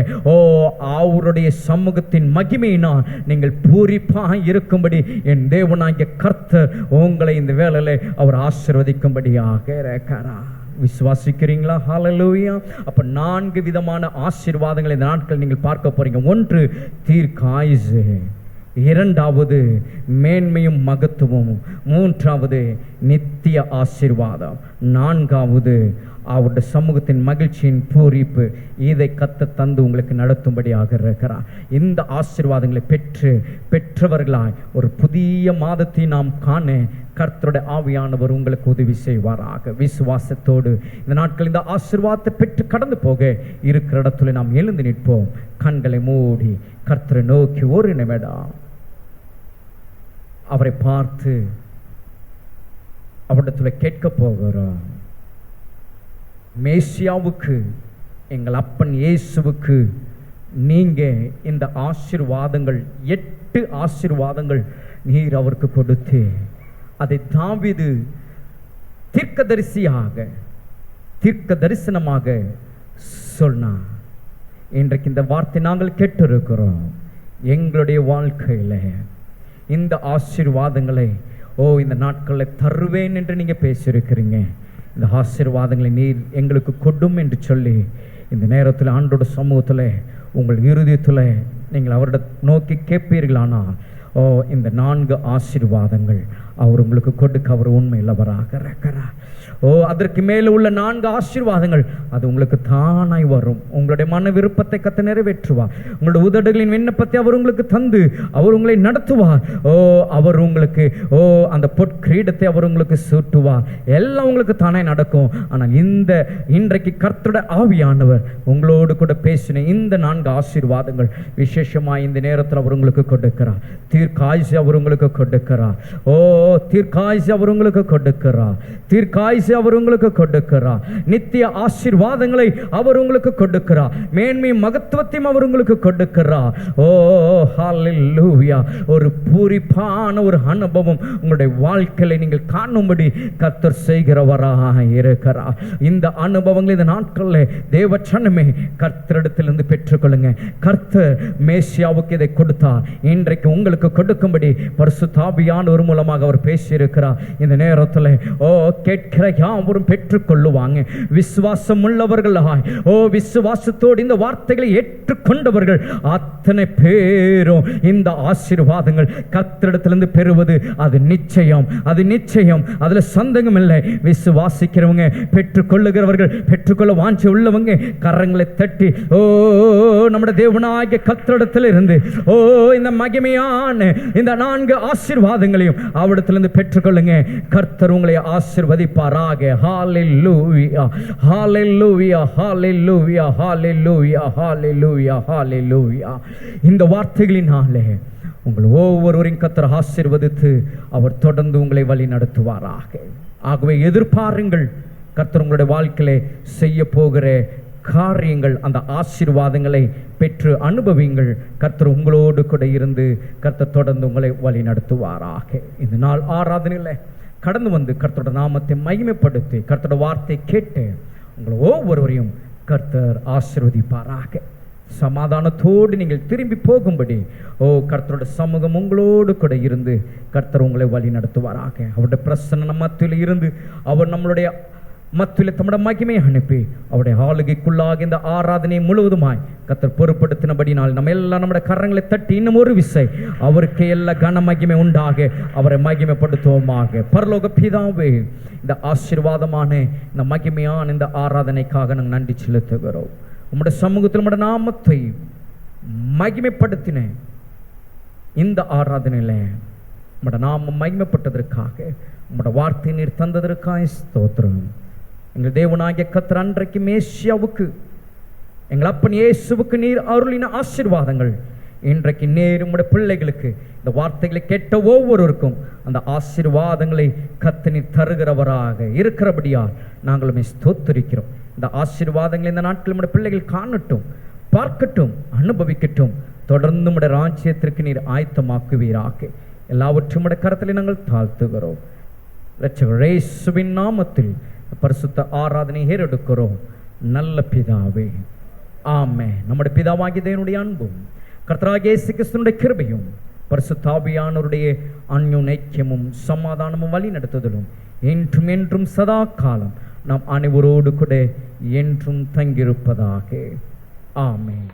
அவருடைய சமூகத்தின் மகிமையினால் நீங்கள் பூரிப்பாக இருக்கும்படி என் தேவனாகிய கர்த்தர் உங்களை இந்த வேளையிலே அவர் ஆசீர்வதிக்கும்படியாக இருக்கிறார். விசுவாசிக்கிறீங்களா? ஹல்லேலூயா. அப்ப 4 விதமான ஆசீர்வாதங்களை இந்த நாட்கள் நீங்கள் பார்க்க போறீங்க. 1 தீர்க்காயுசு, 2வது மேன்மையும் மகத்துவமும், 3வது நித்திய ஆசீர்வாதம், 4வது அவருடைய சமூகத்தின் மகிழ்ச்சியின் பூரிப்பு. இதை கர்த்தர் தந்து உங்களுக்கு நடத்தும்படியாக இருக்கிறார். இந்த ஆசீர்வாதங்களை பெற்றவர்களாய் ஒரு புதிய மாதத்தை நாம் காண கர்த்தருடைய ஆவியானவர் உங்களுக்கு உதவி செய்வாராக. விசுவாசத்தோடு இந்த நாட்கள் இந்த ஆசீர்வாதத்தை பெற்று கடந்து போக இருக்கிற இடத்துல நாம் எழுந்து நிற்போம். கண்களை மூடி கர்த்தரை நோக்கி ஒரு நிமிடம் அவரை பார்த்து அவரிடத்துல கேட்க போகிறோம். மேசியாவுக்கு, எங்கள் அப்பன் இயேசுவுக்கு நீங்க இந்த ஆசீர்வாதங்கள் 8 ஆசீர்வாதங்கள் நீர் அவருக்கு கொடுத்து அதை தாவீது தீர்க்க தரிசனமாக சொன்னார். இன்றைக்கு இந்த வார்த்தை நாங்கள் கேட்டிருக்கிறோம். எங்களுடைய வாழ்க்கையில இந்த ஆசீர்வாதங்களை இந்த நாட்களில் தருவேன் என்று நீங்க பேசியிருக்கிறீங்க. இந்த ஆசீர்வாதங்களை நீர் எங்களுக்கு கொடும் என்று சொல்லி இந்த நேரத்தில் ஆண்டோட சமூகத்தில் உங்கள் இருதயத்தில் நீங்கள் அவரிட நோக்கி கேட்பீர்களானால் இந்த 4 ஆசீர்வாதங்கள் அவர் உங்களுக்கு கொடுக்க அவர் உண்மையுள்ளவராக இருக்கிறார். அதற்கு மேலே உள்ள 4 ஆசீர்வாதங்கள் அது உங்களுக்கு தானாய் வரும். உங்களுடைய மன விருப்பத்தை கர்த்தர் நிறைவேற்றுவார். உங்களுடைய உதடுகளின் விண்ணப்பத்தை அவர் உங்களுக்கு தந்து அவர் உங்களை நடத்துவார். அவர் உங்களுக்கு அந்த பொற்கிரீடத்தை அவர் உங்களுக்கு சூட்டுவார். எல்லாம் உங்களுக்கு தானே நடக்கும். ஆனால் இன்றைக்கு கர்த்தருடைய ஆவியானவர் உங்களோடு கூட பேசின இந்த 4 ஆசீர்வாதங்கள் விசேஷமாக இந்த நேரத்தில் அவர் உங்களுக்கு கொடுக்கிறார். தீர்க்காயுசை அவர் உங்களுக்கு கொடுக்கிறார். தீர்க்காயுசை அவர் உங்களுக்கு கொடுக்கிறார். தீர்க்காயுசை அவர் உங்களுக்கு கொடுக்கிறார். நித்திய ஆசீர்வாதங்களை அவர் உங்களுக்கு கொடுக்கிறார். மேன்மை மகத்துவத்தையும் அவர் உங்களுக்கு கொடுக்கிறார். ஹல்லேலூயா. ஒரு பூரிப்பான ஒரு அனுபவம் உங்களுடைய வாழ்க்கையை நீங்கள் காணும்படி கர்த்தர் செய்கிறவராக இருக்கிறார். இந்த அனுபவங்கள் இந்த நாட்களில் தேவச்சனமே கர்த்தரிடத்திலிருந்து பெற்றுக்கொள்ளுங்க. கர்த்தர் மேசியாவுக்கு இதை கொடுத்தார். இன்றைக்கு உங்களுக்கு கொடுக்கும்படி பரிசுத்த ஆவியானவர் மூலமாக அவர் பேசியிருக்கிறார். இந்த நேரத்தில் கேட்கிற யாவரும் பெற்றுக்கொள்ளுவாங்க. விசுவாசம் உள்ளவர்களாய் விசுவாசத்தோடு இந்த வார்த்தைகளை ஏற்றுக்கொண்டவர்கள் அத்தனை பேரும் இந்த ஆசீர்வாதங்கள் கர்த்தரிடத்திலிருந்து பெறுவது அது நிச்சயம். அது நிச்சயம். அதுல சந்தேகம் இல்லை. விசுவாசிக்கிறவங்க பெற்றுக்கொள்ளுகிறவர்கள், பெற்றுக்கொள்ள வாஞ்சி உள்ளவங்க கரங்களை தட்டி நம்முடைய தேவனாகிய கர்த்தரிடத்தில் இருந்து இந்த மகிமையான இந்த 4 ஆசீர்வாதங்களையும் அவரிடத்திலிருந்து பெற்றுக்கொள்ளுங்க. கர்த்தர் உங்களை ஆசீர்வதிப்பாராக. ஹல்லேலூயா, ஹல்லேலூயா, ஹல்லேலூயா, ஹல்லேலூயா, ஹல்லேலூயா, ஹல்லேலூயா. இந்த வார்த்தைகளினாலே உங்கள் ஒவ்வொருவரையும் கர்த்தர் ஆசீர்வதித்து அவர் தொடர்ந்து உங்களை வழி நடத்துவாராக. ஆகவே எதிர்பாருங்கள், கர்த்தர் உங்களுடைய வாழ்க்கையிலே செய்ய போகிற காரியங்கள், அந்த ஆசீர்வாதங்களை பெற்று அனுபவிங்கள். கர்த்தர் உங்களோடு கூட இருந்து கர்த்தர் தொடர்ந்து உங்களை வழி நடத்துவாராக. இந்த நாள் ஆராதனையில் கடந்து வந்து கர்த்தரோட நாமத்தை மகிமைப்படுத்தி கர்த்தரோட வார்த்தை கேட்டு உங்களை ஒவ்வொருவரையும் கர்த்தர் ஆசீர்வதிப்பாராக. சமாதானத்தோடு நீங்கள் திரும்பி போகும்படி கர்த்தரோட சமூகம் உங்களோடு கூட இருந்து கர்த்தர் உங்களை வழி நடத்துவாராக. அவருடைய பிரசன்ன மத்தியில் இருந்து அவர் நம்மளுடைய மத்தியில் தம்முடைய மகிமையை அனுப்பி அவருடைய ஆளுகைக்குள்ளாக இந்த ஆராதனை முழுவதுமாய் கர்த்தர் பொறுப்படுத்தினபடினால் நம்ம எல்லாம் நம்முடைய கரங்களை தட்டி இன்னும் ஒரு விசை அவருக்கு எல்லா கன மகிமை உண்டாக அவரை மகிமைப்படுத்துவோமாக. பரலோக பிதாவே, இந்த ஆசீர்வாதமான இந்த மகிமையான இந்த ஆராதனைக்காக நாங்கள் நன்றி செலுத்துகிறோம். உம்முடைய சமூகத்தில் உம்முடைய நாமத்தை மகிமைப்படுத்தின இந்த ஆராதனையில் உம்முடைய நாமம் மகிமைப்பட்டதற்காக, உம்முடைய வார்த்தை நீர் தந்ததற்காக ஸ்தோத்திரம். எங்கள் தேவனாகிய கர்த்தர் அன்றைக்கு மேசியாவுக்கு, எங்கள் அப்பன் இயேசுவுக்கு நீர் அருளின ஆசீர்வாதங்கள் இன்றைக்கு நேர் உம்முடைய பிள்ளைகளுக்கு இந்த வார்த்தைகளை கேட்ட ஒவ்வொருவருக்கும் அந்த ஆசீர்வாதங்களை கர்த்தர் நீர் தருகிறவராக இருக்கிறபடியால் நாங்களுமே ஸ்தோத்திரிக்கிறோம். இந்த ஆசீர்வாதங்களை இந்த நாட்கள் நம்முடைய பிள்ளைகள் காணட்டும், பார்க்கட்டும், அனுபவிக்கட்டும். தொடர்ந்து நம்முடைய ராஜ்யத்திற்கு நீர் ஆயத்தமாக்குவீராக. எல்லாவற்றும் உடைய கரத்தில் நாங்கள் தாழ்த்துகிறோம். இரட்சகர் இயேசுவின் நாமத்தில் பரிசுத்த ஆராதனை ஏறெடுக்கிறோம் நல்ல பிதாவே, ஆமென். நம்முடைய பிதாவாகிய தேவனுடைய அன்பும் கர்த்தராகிய இயேசு கிறிஸ்துவினுடைய கிருபையும் பரிசுத்த ஆவியானவருடைய அன்யோன்யமும் சமாதானமும் வழி நடத்துதலும் என்றும் என்றும் சதா காலம் நாம் அனைவரோடு கூட என்றும் தங்கியிருப்பதாக. ஆமென்.